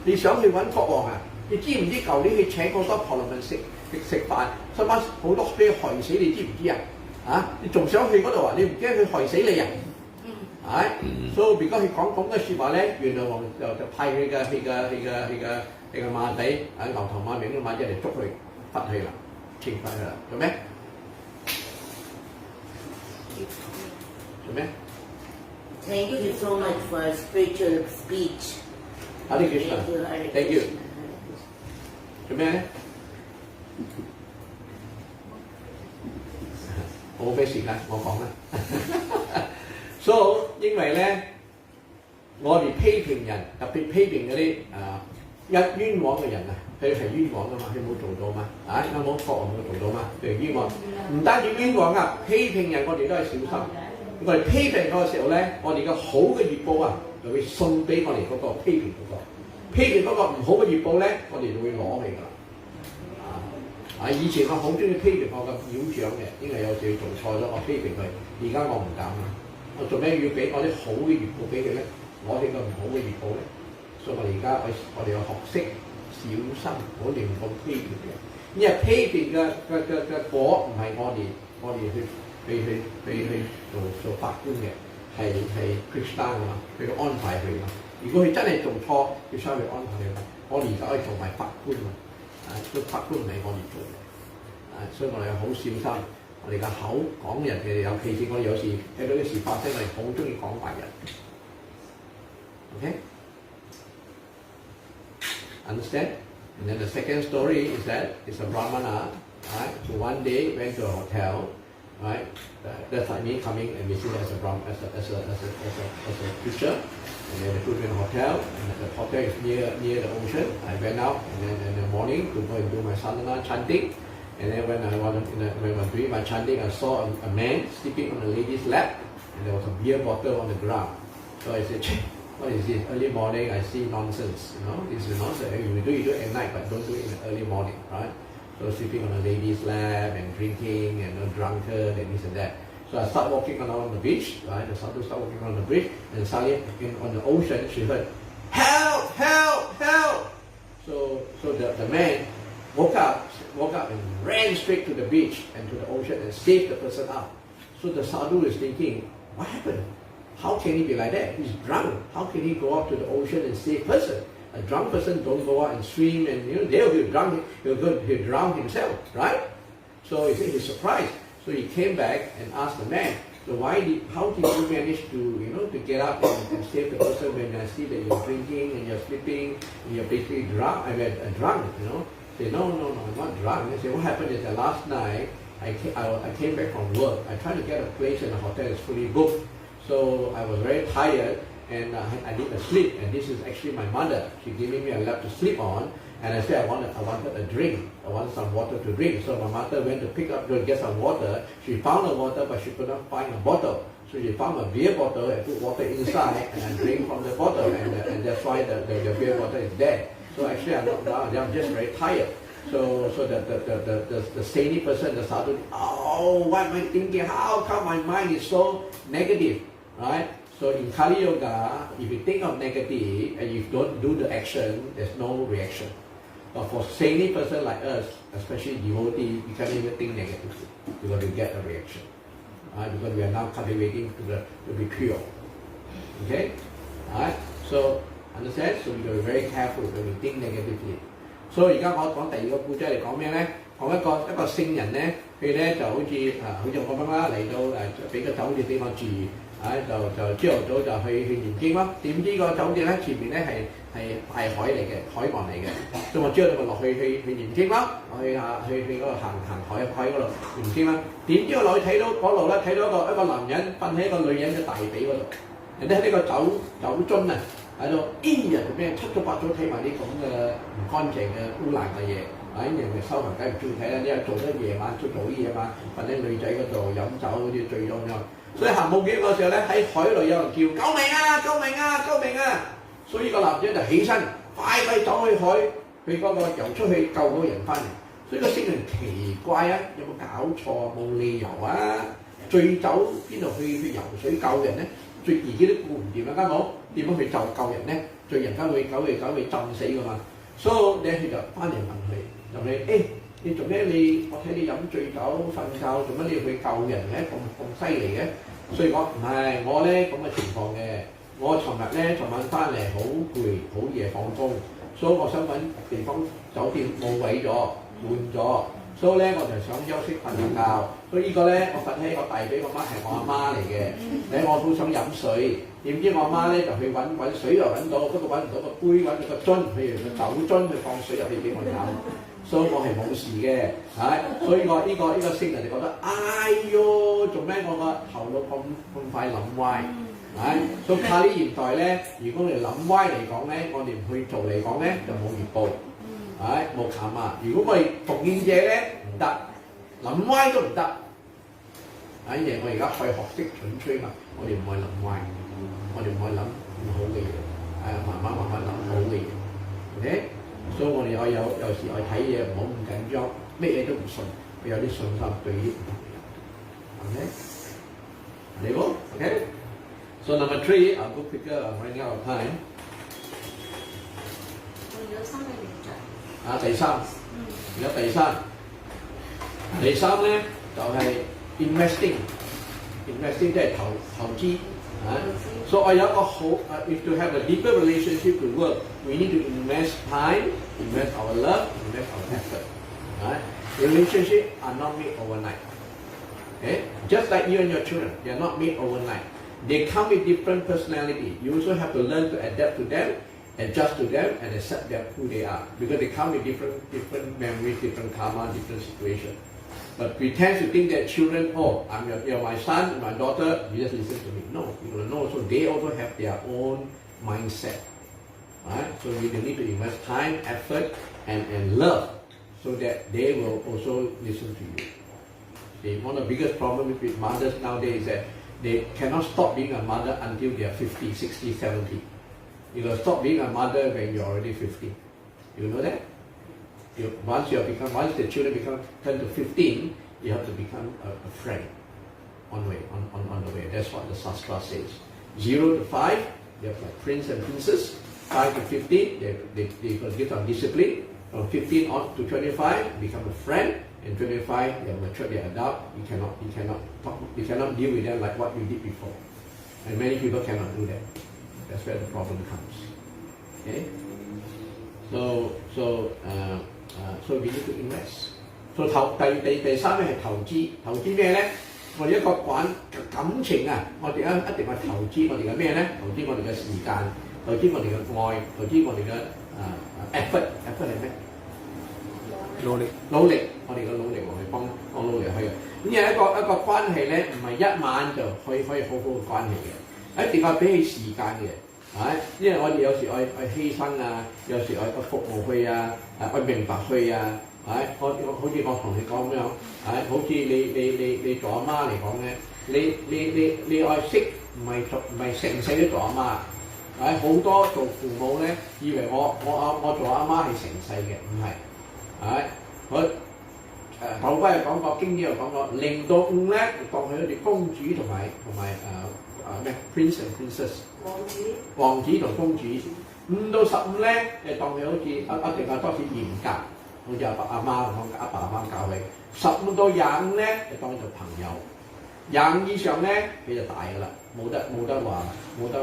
你想去揾國王啊？你知唔知舊年佢請好多婆羅門食飯，心乜好多俾佢害死，你知唔知啊？你仲想去嗰度啊？你唔驚佢害死你啊？所以如果佢講嘅説話咧，原來王就派佢嘅馬仔牛頭馬面嘅馬仔嚟捉佢，罰佢啦，懲罰佢啦，做咩？做咩 Thank you so much for a spiritual speech. Hare Krishna. Thank you. 做咩咧？我冇俾時間，我講啦。So 因為咧，我哋批評人，特別批評嗰啲冤枉嘅人啊，佢係冤枉噶嘛，佢冇做到嘛，有冇國王冇做到嘛，佢係冤枉。唔單止冤枉啊，批評人我哋都係小心。我哋批評嗰個時候咧，我哋嘅好嘅業報啊，就會送俾我哋嗰個批評嗰個。批評嗰個唔好嘅業報咧，我哋就會攞去㗎啦。以前我好中意批評我嘅院長嘅，因為有時佢做錯咗，我批評佢。而家我唔敢啦。我做咩要俾我啲好嘅業報俾佢咧？攞起個唔好嘅業報咧？所以我而家我哋要學識小心，唔好亂咁批評嘅。因為批評嘅果唔係我哋去做法官嘅，係 Krishna 㗎嘛，佢安排佢嘛。如果佢真係做錯，要收佢安排佢嘛。我哋而家可以做埋法官嘛。個法官唔係我哋做嘅，所以我哋好小心，我哋嘅口講人嘅，尤其是我哋有時睇到啲事發生，我哋好中意講壞人。Okay? Understand? And then the second story is that it's a Brahmana, right? So one day went to a hotel, right? That's like me coming and visiting as a preacher. And then I put in a hotel, and the hotel is near the ocean. I went out, and then in the morning to go and do my sadhana chanting. And then when I was doing my chanting, I saw a man sleeping on a lady's lap, and there was a beer bottle on the ground. So I said, "What is this? Early morning, I see nonsense. This is nonsense. You do it at night, but don't do it in the early morning, right?" So sleeping on a lady's lap and drinking and drunkard and this and that. So I start walking along the beach, right? The sadhu start walking along the beach, and suddenly on the ocean she heard, "Help! Help! Help!" So the man woke up and ran straight to the beach and to the ocean and saved the person out. So the sadhu is thinking, what happened? How can he be like that? He's drunk. How can he go out to the ocean and save person? A drunk person don't go out and swim, and they'll be drunk. He'll drown himself, right? So he's surprised. So he came back and asked the man, "So how did you manage to get up and save the person when I see that you're drinking and you're sleeping and you're basically drunk?" I mean, drunk, Say, no, I'm not drunk. They say, what happened is that last night I came back from work. I tried to get a place in the hotel, it's fully booked. So I was very tired and I need to sleep. And this is actually my mother. She giving me a lap to sleep on. And I said I wanted a drink. I wanted some water to drink. So my mother went to get some water. She found the water, but she could not find a bottle. So she found a beer bottle and put water inside, and I drink from the bottle, and that's why the beer bottle is dead. So actually I'm not drunk. I'm just very tired. So the sane person, the sadhu, what am I thinking? How come my mind is so negative, right? So in Kali Yoga, if you think of negative and you don't do the action, there's no reaction. But for sane person like us, especially devotee, you can't even think negatively because we get a reaction, right? Because we are now cultivating to be pure. Okay, all right. So understand? So we got to be very careful when we think negatively. 所以而家我講第二個故仔嚟講咩咧？講一個聖人咧，佢咧就好似我咁啦，嚟到俾個酒店俾我住，就朝頭早就去念經咯。點知個酒店咧前面咧係大海嚟嘅，海岸嚟嘅，所以我朝頭早咪落去念經咯，去嗰度行海嗰度念經啦。點知我落去睇到嗰度咧，睇到一個男人瞓喺一個女人嘅大髀嗰度，人哋喺呢個酒樽啊！喺度，人做咩七早八早睇埋啲咁嘅唔乾淨嘅污爛嘅嘢，人哋收埋梗係唔中意睇啦。你又做得夜晚做啲嘢嘛，瞓喺女仔嗰度飲酒好似醉咗咁樣。所以行冇幾個時候咧，喺海度有人叫救命啊！救命啊！救命啊！所以個男仔就起身，快走去海，去嗰個游出去救嗰個人翻嚟。所以個聖人奇怪啊，有冇搞錯？冇理由啊！醉酒邊度去游水救人咧？自己都顧唔掂啦，啱冇？點樣去救人咧？醉人家會浸死噶嘛，所以咧佢就翻嚟問佢，你做咩？我睇你飲醉酒瞓覺，做乜你要去救人嘅？咁犀利嘅？所以講唔係我咧咁嘅情況嘅。我尋晚翻嚟好攰，好夜放工，所以我想揾地方酒店冇位咗，換咗。所以咧，我就想休息瞓覺。所以呢個咧，我瞓喺我大髀個媽係我阿媽嚟嘅。我好想飲水，點知我阿媽咧就去揾水又揾到，不過揾唔到個杯，揾到個樽，譬如個酒樽去放水入去俾我飲。所以我係冇事嘅，所以我呢個聖人就覺得，做咩我個頭腦咁快諗歪？所以靠呢現代咧，如果我哋諗歪嚟講咧，我哋唔去做嚟講咧，就冇業報。冇冚啊！如果我哋奉獻者咧唔得，諗歪都唔得。因為我而家去學識蠢吹嘛，我哋唔可以諗歪，我哋唔可以諗唔好嘅嘢，慢慢諗好嘅嘢。OK， 所以我哋有時我睇嘢唔好咁緊張，咩嘢都唔信，要有啲信心對於唔同嘅人。OK， 嚟喎 OK。So number 3, I'll go quicker. I'm running out of time. 第三咧就係 investing 即係投資。So 我有一個好if to have a deeper relationship to work, we need to invest time, invest our love, invest our effort. Relationships are not made overnight. Okay? Just like you and your children, they are not made overnight. They come with different personality. You also have to learn to adapt to them, adjust to them, and accept them who they are, because they come with different memories, different karma, different situations. But we tend to think that children, you're my son, my daughter, you just listen to me. No, you don't know. So they also have their own mindset, right? So you need to invest time, effort, and love, so that they will also listen to you. See, one of the biggest problems with mothers nowadays is that they cannot stop being a mother until they are 50, 60, 70. You got to stop being a mother when you're already 50. You know that? Once the children turn to 15, you have to become a friend on the way. That's what the Shastra says. 0 to 5, they have like prince and princess. 5 to 15, they give some discipline. From 15 on to 25, become a friend. And 25, they are mature, they are adult. You cannot deal with them like what you did before. And many people cannot do that. That's where the problem comes. Okay? So we need to invest. So 第三咧係投資。投資咩咧？我哋一個感情啊，我哋一定係投資我哋嘅咩咧？投資我哋嘅時間，投資我哋嘅愛，投資我哋嘅effort 係咩？努力，我哋嘅努力我哋幫努力去嘅。咁有一個關係咧，唔係一晚就可以好好嘅關係嘅，一定係俾起時間嘅。因為我哋有時愛犧牲啊，有時愛服務佢啊，愛明白佢啊，好似我同你講咁樣，好似你做阿媽嚟講咧，你愛識唔係成世都做阿媽，好多做父母咧，以為我做阿媽係成世嘅，唔係，後歸又講過，經典又講過，0到5咧當佢好似公主同埋Prince and Princess， 王子同公主。5到15咧，你當佢好似一定係多啲嚴格，好似阿媽咁講，阿爸阿媽教你。15到25咧，你當佢做朋友。25以上咧，佢就大㗎啦，冇得好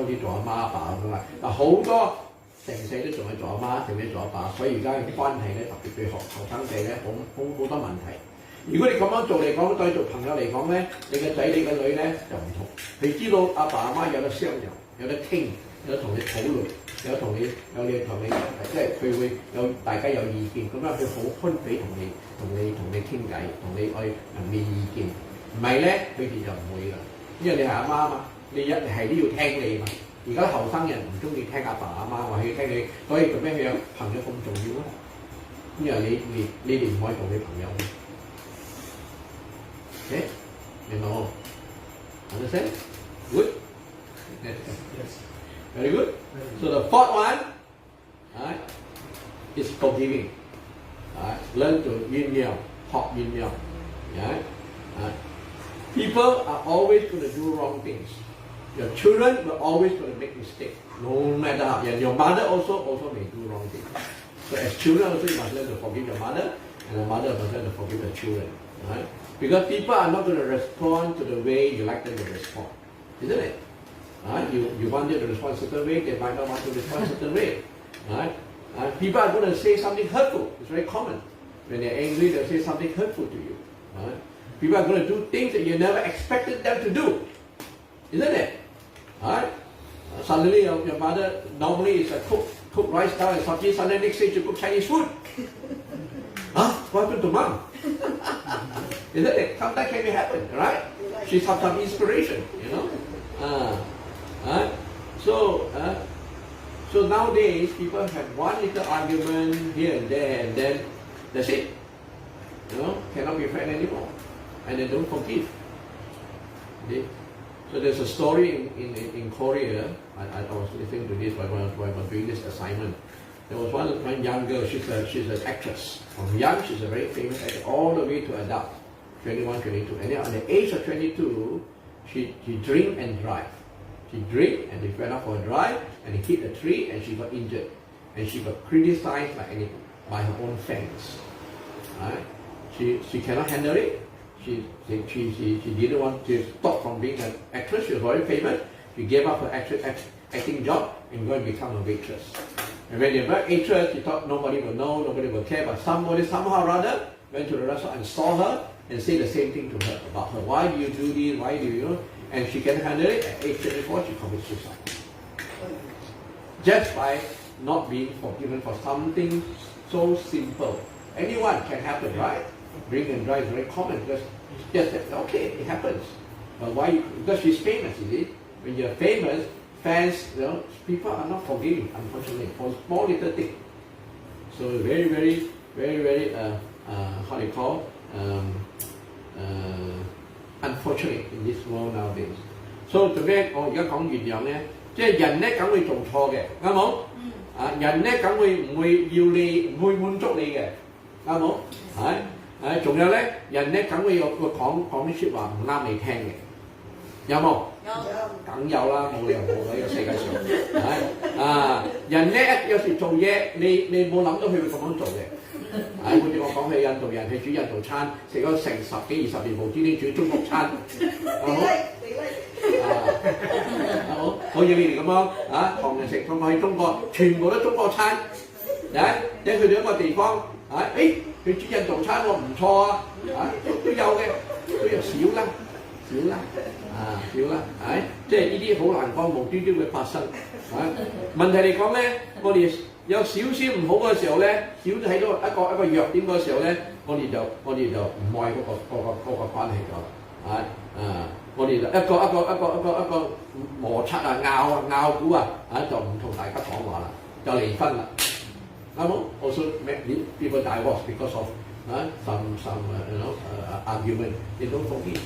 似做阿媽阿爸咁啦。嗱，好多成世都仲係做阿媽，定係做阿爸，所以而家嘅關係咧特別對後生仔咧好多問題。如果你咁樣做嚟講，對做朋友嚟講咧，你個仔你個女咧就唔同，你知道阿爸阿媽有得商量，有得傾，有得同你討論，有同你即係佢會有大家有意見，咁樣佢好寬俾同你傾偈，同你去面意見。唔係咧，佢哋就唔會㗎，因為你係阿媽嘛，你係都要聽你嘛。而家後生人唔中意聽阿爸阿媽話，要聽你，所以做咩佢有朋友咁重要咧？因為你哋唔可以做你朋友。Okay? You know? Understand? Good? Yes. Very good. So the fourth one, right, is forgiving. Right? Learn to yin yang, hop yin yang. Right? Right? People are always going to do wrong things. Your children will always going to make mistakes, no matter how. And your mother also may do wrong things. So as children also you must learn to forgive your mother, and the mother must learn to forgive the children. Right? Because people are not going to respond to the way you like them to respond, isn't it? Right? You want them to respond a certain way, they might not want to respond a certain way. Right? People are going to say something hurtful. It's very common. When they're angry, they'll say something hurtful to you. Right? People are going to do things that you never expected them to do, isn't it? Right? Suddenly your mother normally is a cook rice down and sabji. Suddenly next day you cook Chinese food. Huh? What happened to mom? Isn't it? Sometimes can happen, right? She's have some inspiration, you know. So nowadays people have one little argument here and there, and then that's it. You know, cannot be friends anymore, and they don't forgive. Okay? So there's a story in Korea. I was listening to this while I was doing this assignment. There was one young girl. She's an actress. From young, she's a very famous actress, all the way to adult, 21, 22. And then at the age of 22, she drink and drive. She drank and they went out for a drive and he hit a tree and she got injured. And she got criticized by her own fans. Right? She cannot handle it. She didn't want to stop from being an actress. She was very famous. She gave up her acting job and go and become a waitress. And when they were actress, she thought nobody will know, nobody will care. But somebody somehow or other went to the restaurant and saw her and said the same thing to her about her. Why do you do this? Why do you know? And she can handle it. At age 24, she commits suicide. Just by not being forgiven for something so simple. Anyone can happen, right? Drink and drive is very common because just okay, it happens. But why? Because she's famous, is it? When you're famous, fans, you know, people are not forgiving, unfortunately, for small little things. So very, very, very, very, how do you call? Unfortunate in this world nowadays. So 做咩？我而家講原樣咧，即係人咧梗會做錯嘅，啱冇？人咧梗會唔會要你，唔會滿足你嘅，啱冇？仲有咧，人咧梗會講啲説話唔啱你聽嘅，有冇？有，梗有啦，冇理由冇喺呢個世界上。人咧有時做嘢，你冇諗到佢會咁樣做嘅。好似我講起印度人去煮印度餐，食咗成10幾20年，無端端煮中國餐，好似你哋咁樣唐人食咁去中國，全部都中國餐，你去到一個地方，佢煮印度餐喎唔錯啊，都有嘅，都有少啦，即係呢啲好難講，無端端會發生。問題嚟講咧，我哋有少少唔好嘅時候咧，少睇到一個弱點嗰時候咧，我哋就唔愛嗰個關係咗，我哋就一個摩擦拗股就唔同大家講話啦，就離婚啦，啱冇 ？Also people divorce because of some argument they don't forgive.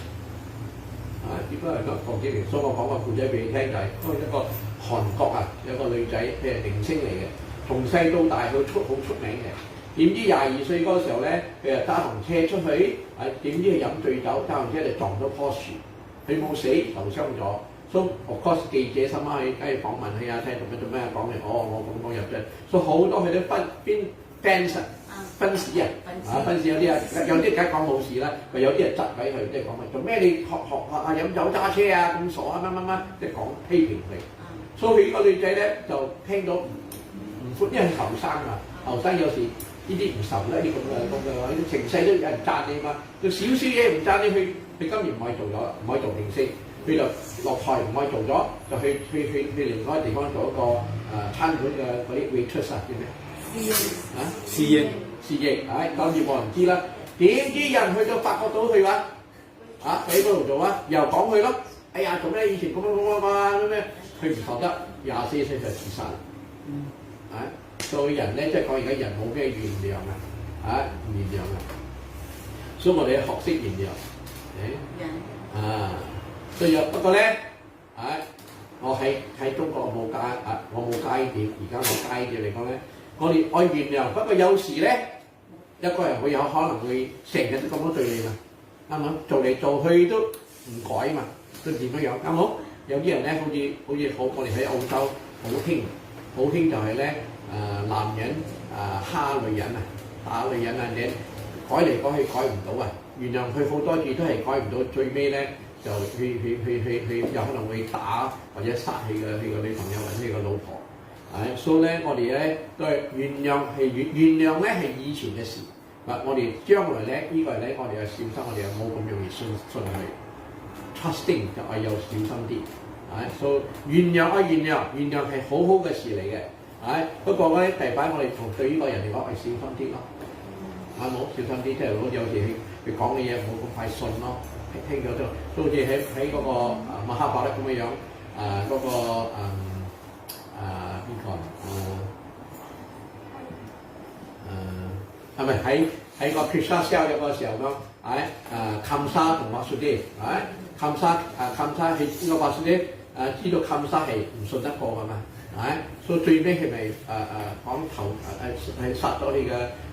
People are not forgiving. 所以我講個故仔俾你聽就係一個韓國有個女仔，佢係明星嚟嘅。從細到大佢好出名嘅，點知22歲嗰個時候咧，佢就揸紅車出去，點知佢飲醉酒，揸紅車就撞咗棵樹，佢冇死，受傷咗。所以 of course 記者心啱去梗係訪問佢睇做咩講嘅，我咁講入啫。所以好多佢都分市分市有啲梗係講冇事啦，有啲係質位佢，即係講乜做咩你學飲酒揸車咁傻乜，即係講批評佢。所以佢呢個女仔咧就聽到寬，因為後生嘛，後生有時呢啲唔受啦，呢啲咁嘅情勢都有人讚你嘛，有少少嘢唔讚你，佢今年唔可以做咗，唔可以做定先，佢就落台唔可以做咗，就去另外一個地方做一個餐館嘅嗰啲 waitress 叫咩？侍應，當然冇人知啦。點知人去到發覺到佢話喺嗰度做啊，又講佢咯。哎呀，做咩以前咁咩？佢唔受得，24歲就自殺啦。做人咧，即係講而家人冇咩原諒唔原諒所以我哋學識原諒。所以不過咧，我喺中國冇階段，而家冇階段嚟講咧，我哋愛原諒。不過有時咧，一個人會有可能會成日都咁樣對你嘛，啱唔啱？做嚟做去都唔改嘛，都點樣啱唔啱？有啲人咧，好似我哋喺澳洲好興就係咧，男人蝦女人打女人你改嚟改去改唔到原諒佢好多次都係改唔到，最尾咧就去有可能會打或者殺佢個女朋友或者佢個老婆。所以咧，我哋咧都係原諒咧係以前嘅事，我哋將來咧呢個係咧我哋要小心，我哋又冇咁容易信佢 ，trusting 就係要小心啲。所以原諒係好好嘅事嚟嘅。不過咧第擺我哋對呢個人嚟講係小心啲咯，冇小心啲，即係好似有時佢講嘅嘢冇咁快信咯，聽咗都好似喺嗰個馬哈巴德咁嘅樣，嗰個係咪喺個 Krishna sell 嘅嗰個時候咯？冚沙同瓦蘇啲，冚沙係呢個瓦蘇啲知道冚沙係唔信得過㗎嘛？所以最尾係咪講頭係殺咗你嘅？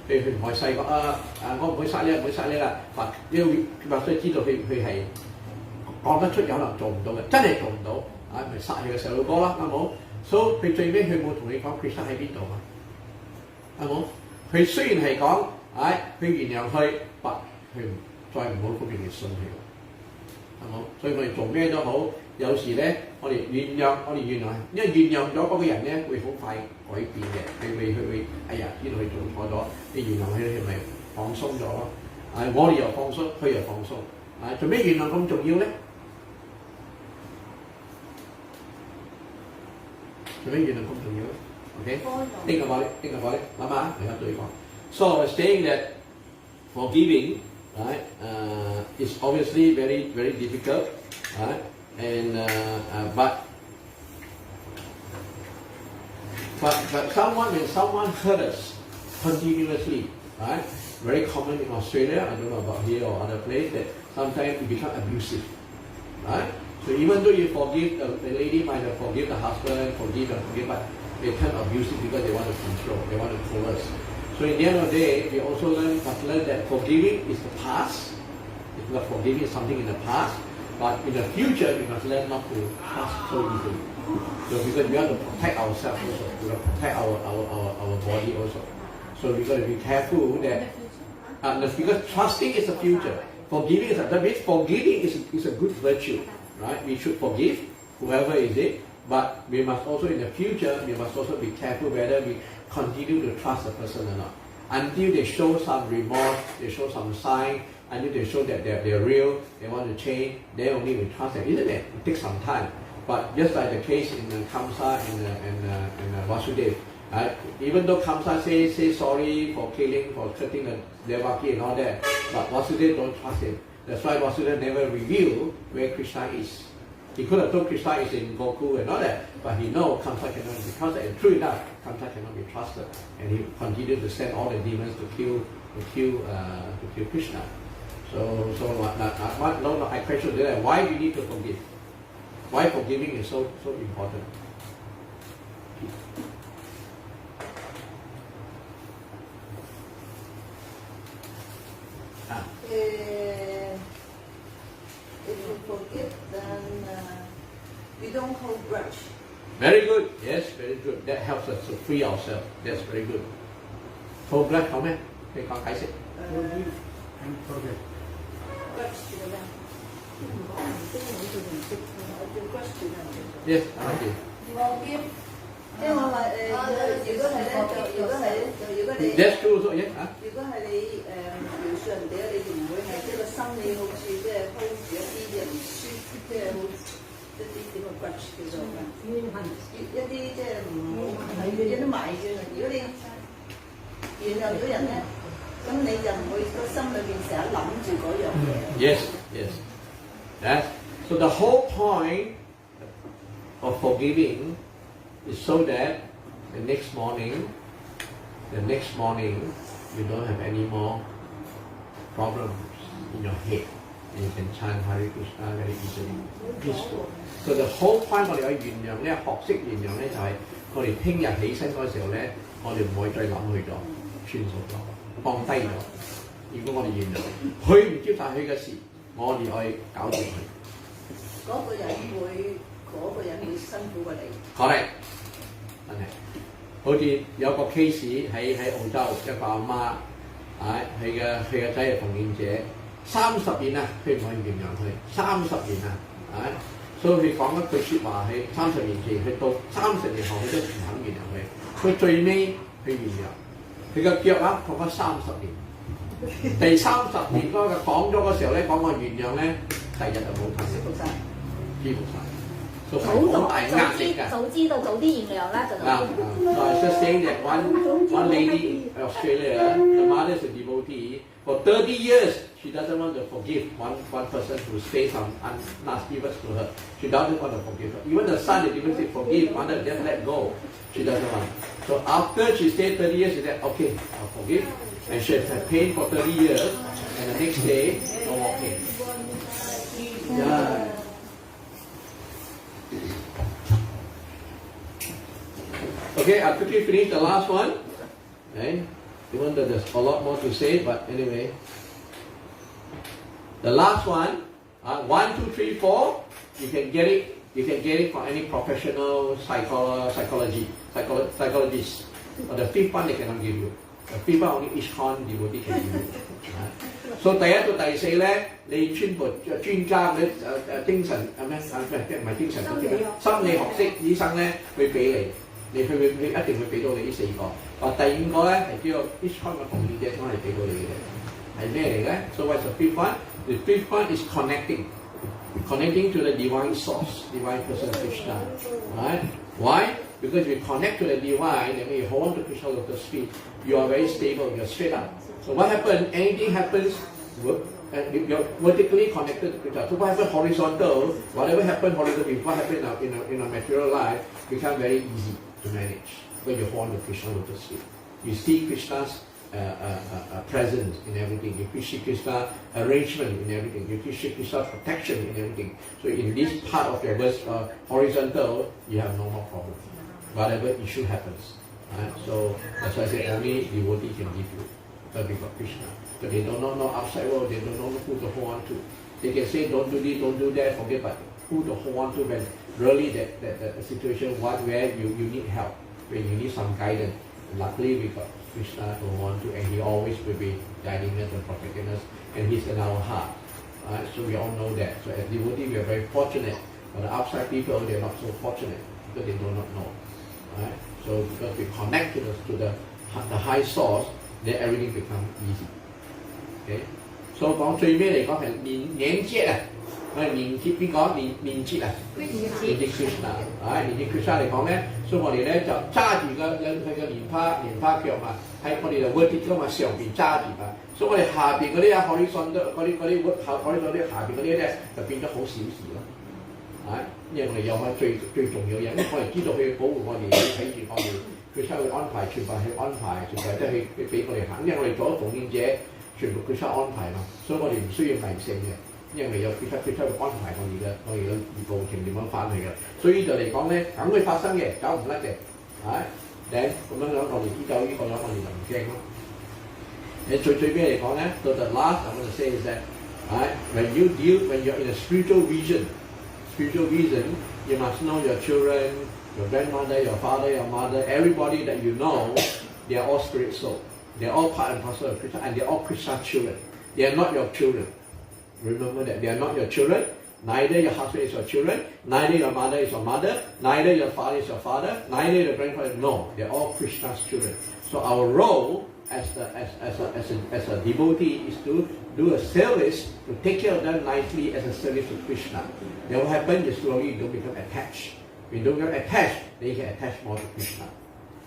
佢唔係細個我唔會殺你啦。或者知道佢係講得出，有可能做唔到嘅，真係做唔到，咪殺佢嘅細路哥啦，啱冇？所以佢最尾佢冇同你講 Krishna 喺邊度啊？啱冇？佢雖然係講，佢原諒佢，佢再唔好咁容易信佢，係冇？所以我哋做咩都好，有時咧，我哋原諒，因為原諒咗嗰個人咧，會好快改變嘅。佢會，哎呀，知道佢做錯咗，你原諒佢，你咪放鬆咗咯。我哋又放鬆，佢又放鬆。做咩原諒咁重要咧？做咩原諒咁重要咧？Okay? Think about it. 諗下，大家對講。So I was saying that forgiving, is obviously very, very difficult, and but when someone hurt us continuously, very common in Australia. I don't know about here or other place that sometimes it become abusive, So even though you forgive the lady might have forgive the husband, forgive, but they turn abusive because they want to control, they want to coerce. So in the end of the day, we also must learn that forgiving is the past. It's not forgiving something in the past, but in the future we must learn not to trust so easily. So because we have to protect ourselves also, we have to protect our body also. So we got to be careful that because trusting is the future. Forgiving is a good virtue, right? We should forgive whoever is it. But we must also, in the future, we must also be careful whether we continue to trust the person or not. Until they show some remorse, they show some sign, until they show that they're real, they want to change, then only we trust them, isn't it? It takes some time. But just like the case in Kamsa and Vasudev, even though Kamsa say sorry for killing, for cutting the Devaki and all that, but Vasudev don't trust him. That's why Vasudev never revealed where Krishna is. He could have told Krishna is in Goku and all that, but he knows Kamsa cannot be trusted. And true enough, Kamsa cannot be trusted, and he continued to send all the demons to kill Krishna. I question that why we need to forgive. Why forgiving is so important. If you forgive, then we don't hold grudge. Very good. Yes, very good. That helps us to free ourselves. That's very good. Hold grudge 好咩？你講解釋。Forgive and forget. Grudge 住嘅咩？grudge 住嘅。Yes, thank you. Forgive 即係我話如果係咧，如果你 That's true also, yeah. 如果係你描述人哋咧，你唔會係即係個心理好似即係 hold 住一啲嘢唔舒服，即係好一啲點嘅 grudge 叫做咩？一啲即係唔好一啲埋怨。如果你原諒咗人咧，咁你就唔會個心裏邊成日諗住嗰樣嘢。Yes, yes. That's, so the whole point of forgiving is so that the next morning you don't have any more problems in your head and you can chant Hare Krishna very easily, peaceful. So the whole point 我哋去原諒咧，學識原諒咧就係我哋聽日起身嗰時候咧，我哋唔可以再諗佢咗，算數咗，放低咗。如果我哋原諒，佢唔接受佢嘅事，我哋可以搞掂佢。嗰個人會辛苦過你。Correct，真係。好似有個 case 喺澳洲，一個阿媽，佢嘅仔係同性者，30年啊，佢唔可以原諒佢，30年啊，所以佢講一句説話，喺30年前，佢到30年後佢都唔肯原諒佢，佢最尾佢原諒，佢嘅腳啊放咗30年，第30年嗰個講咗嗰時候咧，講我原諒咧，第日就冇同你報晒，知冇晒。So 好大壓力㗎。早知道早啲原諒啦，就So I was just saying that one lady in Australia, the mother is a devotee. For 30 years, she doesn't want to forgive one person who says some nasty words to her. She doesn't want to forgive her. Even the son that even said forgive, mother just let go. She doesn't want. So after she stayed 30 years, she said, okay, I'll forgive. And she had pain for 30 years, and the next day, no more pain. Yeah. Okay, I'll quickly finish the last one. Okay, even though there's a lot more to say, but anyway. The last one, 1, 2, 3, 4, you can get it. You can get it from any professional psychologist. But the fifth one they cannot give you. The fifth one only ISKCON devotee can give you. So 第一到第四咧，你全部專家嘅精神唔係精神，心理學識醫生咧會俾你，佢一定會俾到你呢4個。第5個咧係叫做 ISKCON 嘅奉獻者先可以俾到你嘅，係咩嚟咧 ？So what's the fifth one? The fifth one is connecting to the divine source, divine person Krishna. Right? Why? Because you connect to the divine, and when you hold on to Krishna lotus feet, you are very stable, you're straight up. So what happens? Anything happens, you're vertically connected to Krishna. So what happens horizontal? Whatever happens horizontally, what happens in a material life becomes very easy to manage when you hold on to Krishna lotus feet. You see Krishna's presence in everything. You see Krishna's arrangement in everything. You see Krishna's protection in everything. So in this part of your verse, horizontal, you have no more problem. Whatever issue happens. Right? So that's why I say only devotee can give you. But because Krishna. But they don't know outside world, they don't know who to hold on to. They can say don't do this, don't do that, forget, but who to hold on to when really that situation where you need help, when you need some guidance. And luckily we got Krishna to hold on to, and he always will be guiding us and protecting us, and he's in our heart. Right? So we all know that. So as devotees we are very fortunate. But the outside people they are not so fortunate because they do not know. Right? So because we connect to the high source, then everything becomes easy. Okay? So 講最尾嚟講係年節啊，我哋年節邊個年節啊？年節 Krishna， 年節 Krishna 嚟講咧，所以我哋咧就揸住佢嘅蓮花腳嘛，喺我哋就 vertical 嘛上邊揸住嘛，所以我哋下邊嗰啲啊horizontal嗰啲下邊嗰啲咧就變咗好小事咯。因為我哋有乜最重要嘅嘢，因為我哋知道佢保護我哋，睇住我哋，佢出去安排，全部去安排，全部即係去俾我哋行。因為我哋做咗奉獻者，全部佢出安排嘛，所以我哋唔需要迷信嘅，因為有佢出去安排我哋嘅路程點樣翻去嘅。所以呢度嚟講咧，梗會發生嘅，走唔甩嘅，咁樣我哋知道呢個樣，我哋就唔驚咯。你最尾嚟講咧，到 the last I want to say is that, when you're in a spiritual vision, you must know your children, your grandmother, your father, your mother, everybody that you know, they are all spirit soul. They are all part and parcel of Krishna, and they are all Krishna children. They are not your children. Remember that they are not your children. Neither your husband is your children, neither your mother is your mother, neither your father is your father, neither your grandfather. No, they're all Krishna's children. So our role as a devotee is to do a service, to take care of them nicely as a service to Krishna. Then what happens is slowly you don't become attached. When you don't get attached, then you can attach more to Krishna.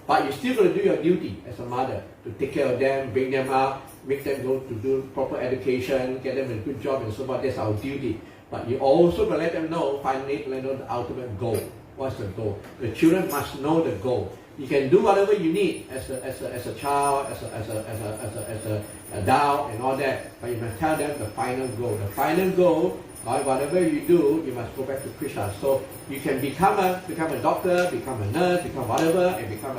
But you still got to do your duty as a mother, to take care of them, bring them up, make them go to do proper education, get them a good job and so forth. That's our duty. But you also got to let them know, finally, let them know the ultimate goal. What's the goal? The children must know the goal. You can do whatever you need as a child, as a adult and all that, but you must tell them the final goal. The final goal, whatever you do, you must go back to Krishna. So you can become a doctor, become a nurse, become whatever, and become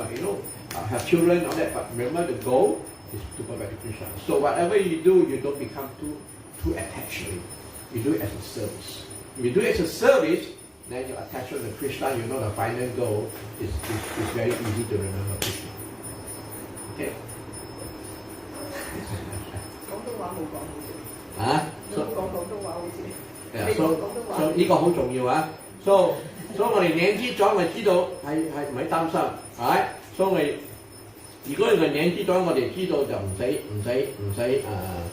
have children, all that. But remember, the goal is to go back to Krishna. So whatever you do, you don't become too attached to it. You do it as a service. If you do it as a service, then your attachment to Krishna, you know the final goal is very easy to remember Krishna. Okay? 廣東話冇講好似。啊？冇講廣東話好似。所以呢個好重要啊！所以我哋年紀長，我哋知道係唔使擔心，係。所以我哋如果係年紀長，我哋知道就唔使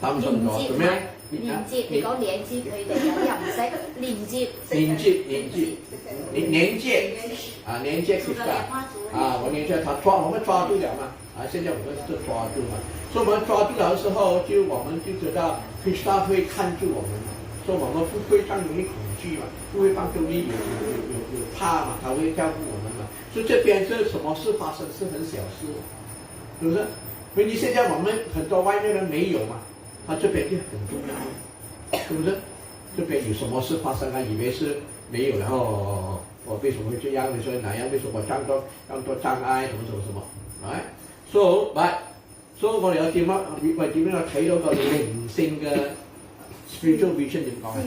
擔心咗。做咩？連接，你講連接佢哋有啲人唔識連接。連接Krishna我連接他我們抓住了嘛現在我們是抓住嘛，所以我們抓住了的時候，我們就知道 Krishna 會看住我們嘛，所以我們不會讓你恐懼嘛，不會讓你有怕嘛，他會照顧我們嘛，所以這邊是什麼事發生是很小事，是不是？因為現在我們很多外面人沒有嘛，他這邊就很重要，是不是？這邊有什麼事發生啊？以為是沒有，然後我為什麼會這樣？你說哪樣？為什麼這樣多障礙？什麼？Right? So 我哋有點樣睇到個靈性嘅 spiritual vision 點講咧？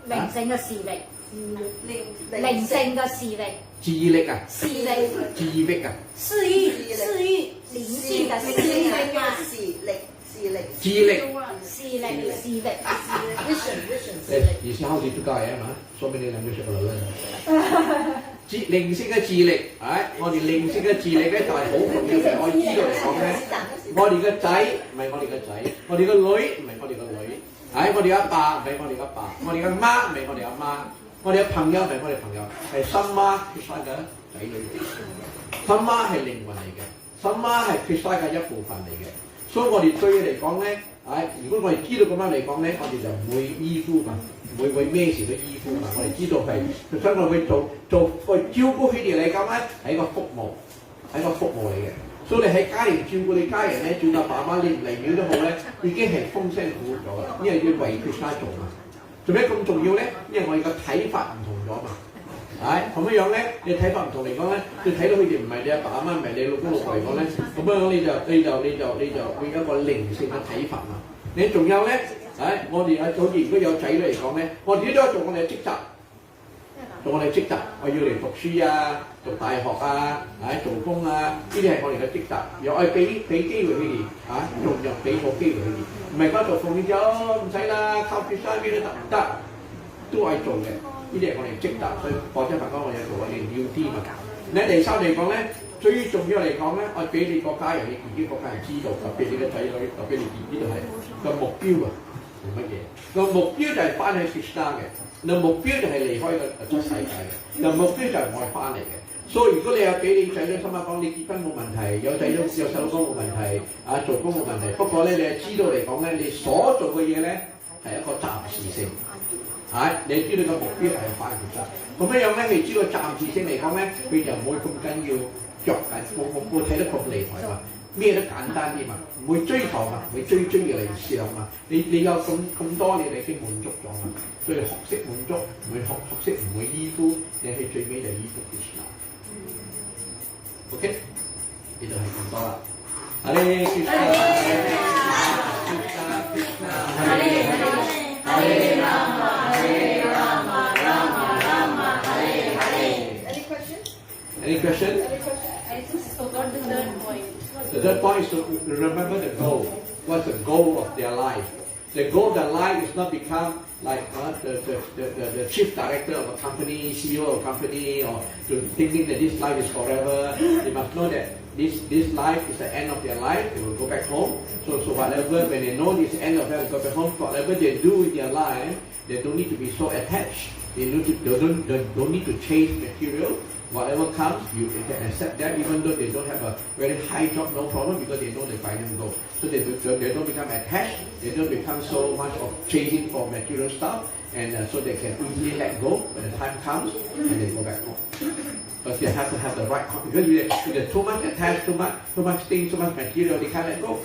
靈性嘅視力，靈性嘅視力，智力啊，視力，智力啊，視域，靈性嘅視力，智力。以前好似都教嘢嘛，所以你兩句説過啦。靈性嘅智力，我哋靈性嘅智力咧就係好重要嘅。我依度嚟講咧，我哋嘅仔唔係我哋嘅仔，我哋嘅女唔係我哋嘅女，我哋阿爸唔係我哋阿爸，我哋阿媽唔係我哋阿媽，我哋嘅朋友唔係我哋朋友，係心媽Krishna嘅仔女嚟嘅。心媽係靈魂嚟嘅，心媽係Krishna嘅一部分嚟嘅。所以我哋對佢嚟講咧，如果我哋知道咁樣嚟講咧，我哋就唔會依附嘛，唔會咩事都依附嘛。我哋知道係，所以我會做照顧佢哋嚟講咧，係一個服務嚟嘅。所以你喺家庭照顧你家人咧，照顧爸媽，你唔離遠都好咧，已經係風聲鼓咗啦。因為要為Krishna做嘛。做咩咁重要咧？因為我哋嘅睇法唔同咗嘛。咁樣咧，你睇法唔同嚟講咧，你睇到佢哋唔係你阿爸阿媽，唔係你老公老婆嚟講咧，咁樣你就會有一個靈性嘅睇法嘛。你仲有咧，我哋好似如果有仔女嚟講咧，我哋都要做我哋嘅職責，我要嚟讀書啊，讀大學啊，做工啊，呢啲係我哋嘅職責。又係俾機會佢哋，仲俾個機會佢哋，唔係講做奉獻咗唔使啦，靠住身邊都得，都係做嘅。呢啲係我哋職責，所以或者佛講我哋做我哋要啲嘛。你第三嚟講咧，最重要嚟講咧，我俾你國家人、你自己國家人知道，特別你嘅仔女，特別你自己度係個目標啊，係乜嘢？個目標就係翻去 Krishna 嘅，個目標就係離開個出世界嘅，個目標就係我係翻嚟嘅。所以如果你有俾你仔女心諗講，你結婚冇問題，有仔女有細佬哥冇問題，做工冇問題。不過咧，你係知道嚟講咧，你所做嘅嘢咧係一個暫時性。你知道個目標係翻去曬，咁樣樣咧，你知道暫時性嚟講咧，佢就唔會咁緊要着緊，冇睇得咁厲害嘛，咩都簡單啲嘛，唔會追求嘛，唔會追嘅理想嘛，你有咁多你已經滿足咗嘛，所以學識滿足，唔會學識唔會依附，你係最尾就依附Krishna。OK， 呢度係咁多啦。Hare Krishna， Hare Rama, Hare Rama, Rama Rama, Hare Hare. Any question? I just forgot the third point. The third point is to remember the goal. What's the goal of their life? The goal of their life is not become like the chief director of a company, CEO of a company, or to thinking that this life is forever. They must know that this life is the end of their life. They will go back home. So whatever, when they know this end of their life, go back home. Whatever they do with their life, they don't need to be so attached. They don't need to chase material. Whatever comes, you can accept that, even though they don't have a very high job, no problem, because they know the final goal. So they don't become attached, they don't become so much of chasing for material stuff, and so they can easily let go when the time comes, and they go back home. But they have to have the right, because if they're too much attached, too much things, too much material, they can't let go.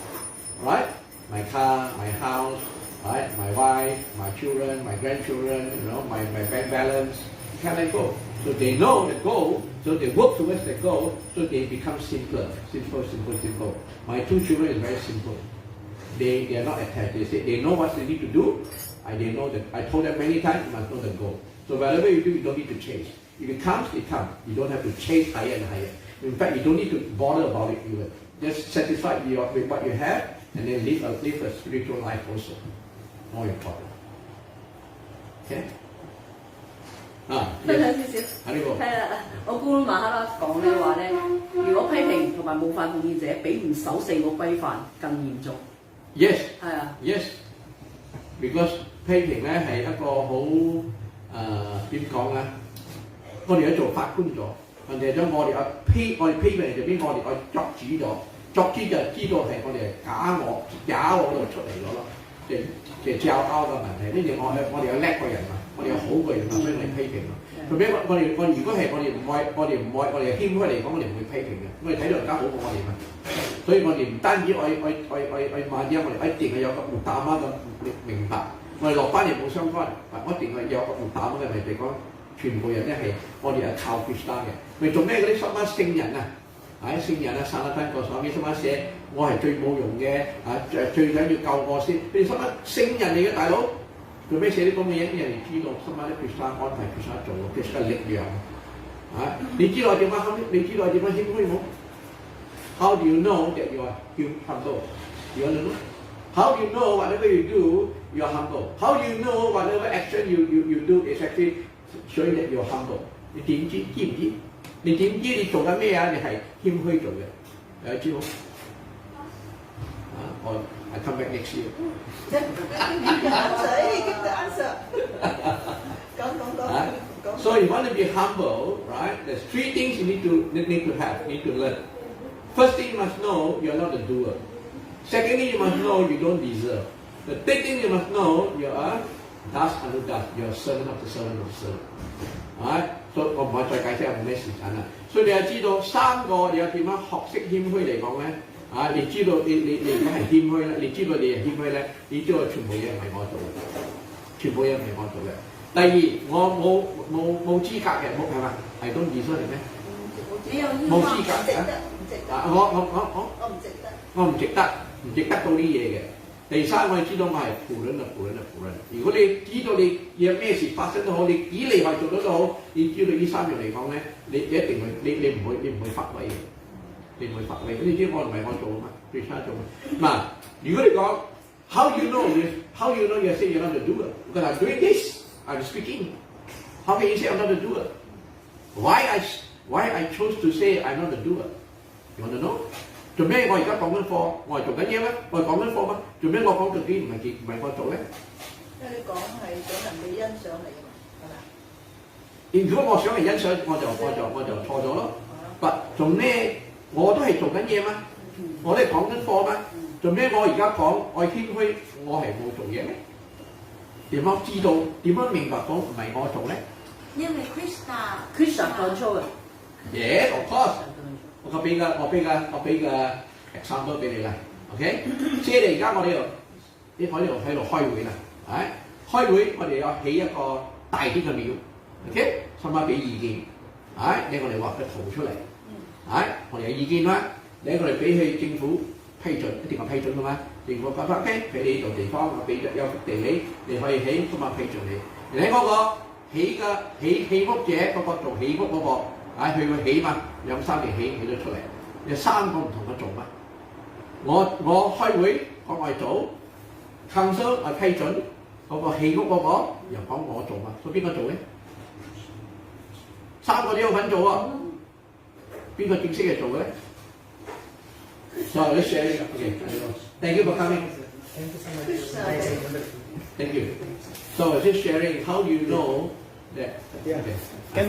Right? My car, my house, right? My wife, my children, my grandchildren, my bank balance, you can't let go. So they know the goal, so they work towards the goal, so they become simpler. Simple. My two children is very simple. They are not attached. They know what they need to do. They know that I told them many times, you must know the goal. So whatever you do, you don't need to chase. If it comes, it comes. You don't have to chase higher and higher. In fact, you don't need to bother about it even. Just satisfied with what you have, and then live a spiritual life also. More important. Okay? 分享少少。係啊，我估馬哈拉講嘅話咧，如果批評同埋冒犯奉獻者比唔守四個規範更嚴重。Yes。係啊。Yes。Because 批評咧係一個好點講咧？我哋喺做法官咗，人哋將我哋批評人哋邊，我哋作主咗，作主就知道係我哋係假我度出嚟咗咯，即係驕傲嘅問題。呢啲我哋有叻過人嘛。我哋有好過人嘛，所以我哋批評咯。除非我哋如果係我哋唔愛，我哋謙虛嚟講，我哋唔會批評嘅。我哋睇到人家好過我哋嘛，所以我哋唔單止愛萬啲，我哋一定係有個活膽啊咁明白。我哋落班亦冇相干，我一定係有個活膽嘅，咪哋講全部人咧係我哋係靠 Krishna 嘅。咪做咩嗰啲什麼聖人啊？聖人啊，散得翻個手邊，什麼寫我係最冇用嘅，最緊要救我先。你什麼聖人嚟嘅大佬？做咩寫啲咁嘅嘢？啲人哋知道，心乜啲決心安排決心做，決心嘅力量你知道我點樣謙？你知道我點樣謙虛冇 ？How do you know that you are humble? You know? How do you know whatever you do, you are humble? How do you know whatever action you do is actually showing that you are humble? 你點知？知唔知？你點知你做緊咩啊？你係謙虛做嘅，有知冇？I come back next year. So you want to be humble, right? There's three things you need to learn. First thing you must know you're not a doer. Secondly, you must know you don't deserve. The third thing you must know you are das anudas. You're a servant of the servant of the servant. Alright? So 我唔可以再解釋，冇咩時間啦。所以你又知道三個你有點樣學識謙虛嚟講咧？你知道你而家係謙虛咧，你知道你係謙虛咧，你知道全部嘢唔係我做嘅，全部嘢唔係我做嘅。第二，我冇資格嘅，係嘛？係都意思係咩？冇資格嘅，我唔值得到啲嘢嘅。第三，我哋知道我係負輪。如果你知道你有咩事發生都好，你幾厲害做到都好，你知道呢三樣嚟講咧，你一定會你唔會發揮嘅。你唔會發揮，呢啲我唔係我做啊嘛，對差做啊。嗱，如果你講 how you know you say you're not a doer because I'm doing this, I'm speaking. How can you say I'm not a doer? Why I chose to say I'm not a doer? You want to know? 做咩我而家講緊課，我係做緊嘢咩？我係講緊課咩？做咩我講自己唔係我做咧？因為你講係想人哋欣賞你嘛，係咪？如果我想嚟欣賞，我就錯咗咯。不做咩？我都係做緊嘢嘛，我都係講緊課嘛，做咩我而家講我謙虛，我係冇做嘢咩？點樣知道？點樣明白講唔係我做咧？因為 Krishna control 嘅。Yes, of course。我俾個 example 俾你啦 ，OK？ 即係而家我哋喺度開會啦，開會我哋有起一個大啲嘅廟 ，OK？ 甚至俾意見，你我哋畫個圖出嚟。我哋有意見啦，你我哋俾佢政府批准，一定係批准㗎嘛。政府覺得 OK， 俾你呢度地方，我俾有幅地你可以起，咁啊批准你。你睇嗰個起屋者嗰個做起屋嗰個，佢會起嘛，2-3年起咗出嚟，有3個唔同嘅做法。我開會講我係做， council 批准嗰個起屋嗰個又講我做嘛，所以邊個做咧？3個都有份做啊，邊個正式係做嘅咧？So let's share it. Okay. Thank you for coming. Thank you. So just sharing. How do you know that? Yeah. Okay.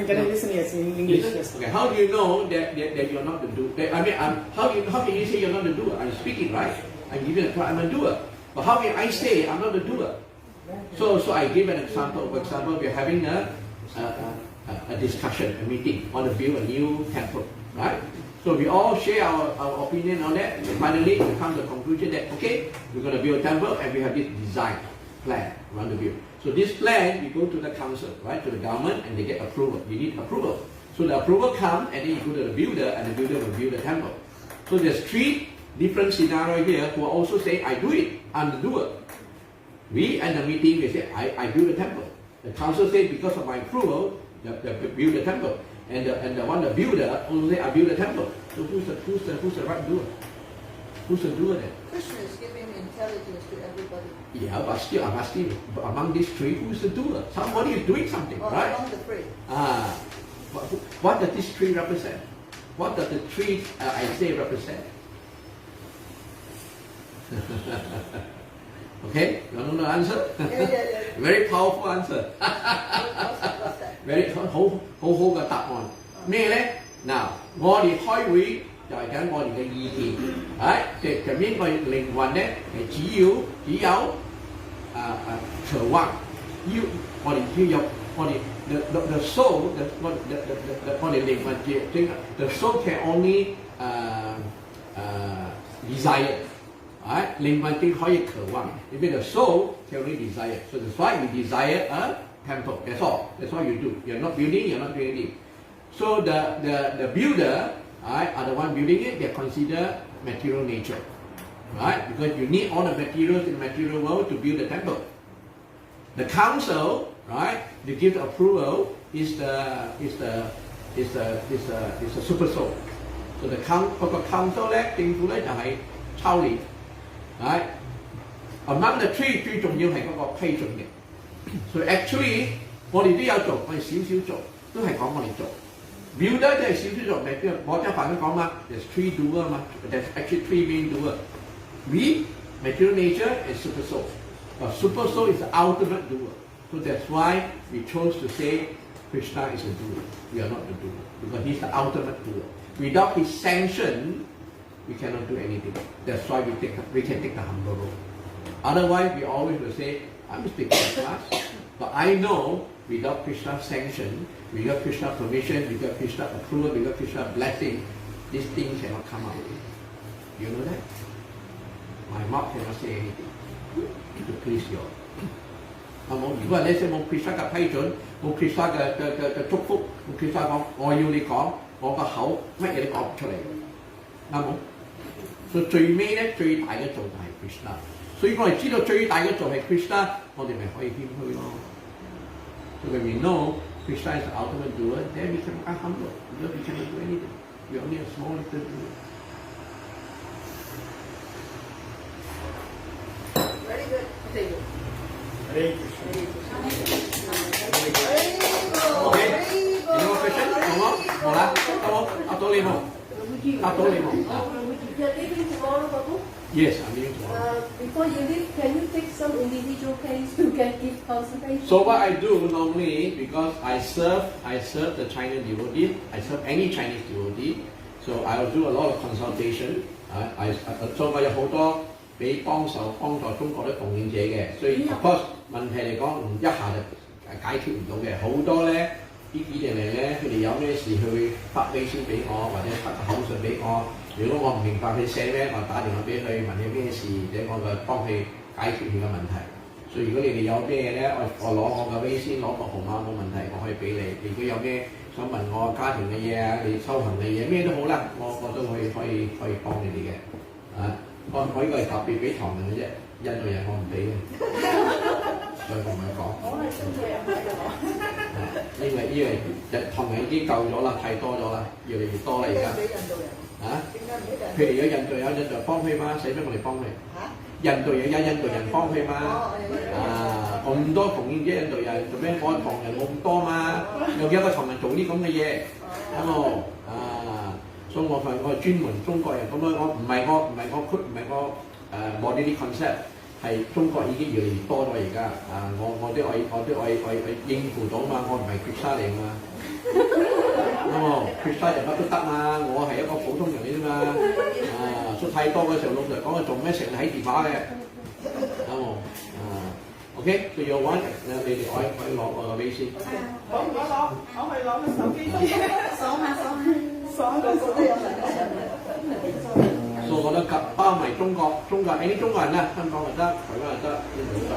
Can I listen? Yes, in English. Yes. Okay. How do you know that you're not the doer? I mean, how can you say you're not the doer? I'm speaking, right? I'm giving a I'm a doer. But how can I say I'm not the doer? So I give an example. For example, we're having a discussion, a meeting on to build a new temple, right? So we all share our opinion on that. And finally, we come to the conclusion that okay, we're going to build a temple and we have this design plan we want to build. So this plan, we go to the council, right, to the government, and they get approval. We need approval. So the approval comes, and then you go to the builder, and the builder will build the temple. So there's 3 different scenarios here who are also saying, I do it, I'm the doer. We at the meeting, we say, I build the temple. The council says, because of my approval, they build the temple. And the one, the builder, also say, I build the temple. So who's the right doer? Who's the doer then? Krishna is giving intelligence to everybody. Yeah, but still, I'm asking, among these 3, who's the doer? Somebody is doing something, Or right? among the 3. What does these 3 represent? What does the 3 I say represent? Okay, you want to know the answer? Yeah. Very powerful answer. Very 好嘅答案。咩咧？嗱，我哋開會就係緊我哋嘅意見，就邊個靈魂咧係只有渴望，我哋要有我哋 the soul the 我哋靈魂the soul can only desire。靈魂先可以渴望，因為 the soul can only desire. So that's why we desire a temple. That's all. That's all you do. You're not building. You're not doing anything. So the builder, are the one building it. They consider material nature, right? Because you need all the materials in the material world to build the temple. The council, right? They give the approval is the super soul. So the council 咧，政府咧就係抽練。Right? Among the 3最重要係嗰個批准嘅。So actually 我哋都有做，我哋少少做，都係講我哋做。Builder 都係少少做，咪我即係凡都講嘛 ，there's 3 doer 嘛 ，there's actually 3 main doer. We, material nature and super soul. But super soul is the ultimate doer. So that's why we chose to say Krishna is a doer. We are not the doer because he's the ultimate doer. Without his sanction, we cannot do anything. That's why we can take the humble road. Otherwise, we always will say, I'm speaking in class, but I know without Krishna's sanction, without Krishna's permission, without Krishna's approval, without Krishna's blessing, this thing cannot come out. You know that? My mouth cannot say anything to please you. 如果你冇 Krishna 嘅批准，冇 Krishna 嘅祝福，冇 Krishna 講，我要你講，我個口乜嘢都講唔出嚟，啱冇？所以最尾咧，最大嘅做就係 Krishna。所以我哋知道最大嘅做係 Krishna，我哋咪可以謙虛咯。So when we know Krishna is the ultimate doer, then we can become humble because we cannot do anything. We are only a small little doer. Very good. Okay. Hare Krishna. Okay. Any more questions? No more? 冇啦，得冇？答到你冇？答到你冇？You're leaving tomorrow, Babu? Yes, I'm leaving tomorrow. Before you leave, can you take some individual case to get give consultation? So what I do normally, because I serve the Chinese devotee, I serve any Chinese devotee, so I will do a lot of consultation. So 我有好多俾幫助中國啲奉獻者嘅，所以 of course 問題嚟講唔一下就解決唔到嘅，好多咧啲醫定嚟咧，佢哋有咩事佢會發微信俾我，或者發口信俾我。如果我唔明白佢寫咩，我打電話俾佢問佢咩事，或者我就幫佢解決佢嘅問題。所以如果你哋有咩咧，我攞我嘅微信攞個號碼冇問題，我可以俾你。如果有咩想問我家庭嘅嘢啊，你修行嘅嘢咩都好啦，我都可以幫你哋嘅。我呢個係特別俾唐人嘅啫，印度人我唔俾嘅，所以我唔係講。我係印度人嚟嘅我。因為唐人已經夠咗啦，太多咗啦，越嚟越多啦而家。俾印度人。譬如有印度人幫佢嘛，使乜我哋幫佢？印度人有印度人幫佢嘛，咁多奉獻者印度人，做咩我唐人冇咁多嘛，又有一個唐人做啲咁嘅嘢，啱冇所以我專門中國人咁樣，我唔係我冇呢啲 concept， 係中國已經越嚟越多咗而家，我都應付到嘛，我唔係決沙嚟嘛。決沙人乜都得嘛，我係一個普通人嚟啫嘛，所以太多嘅時候，老實講，做咩成日喺電話嘅，OK， 佢有玩，你哋可以攞我個俾先。我去攞個手機先，爽個個都有兩個人嘅。所以我覺得包埋中國，你啲中國人啊，香港又得，台灣又得，邊度都得。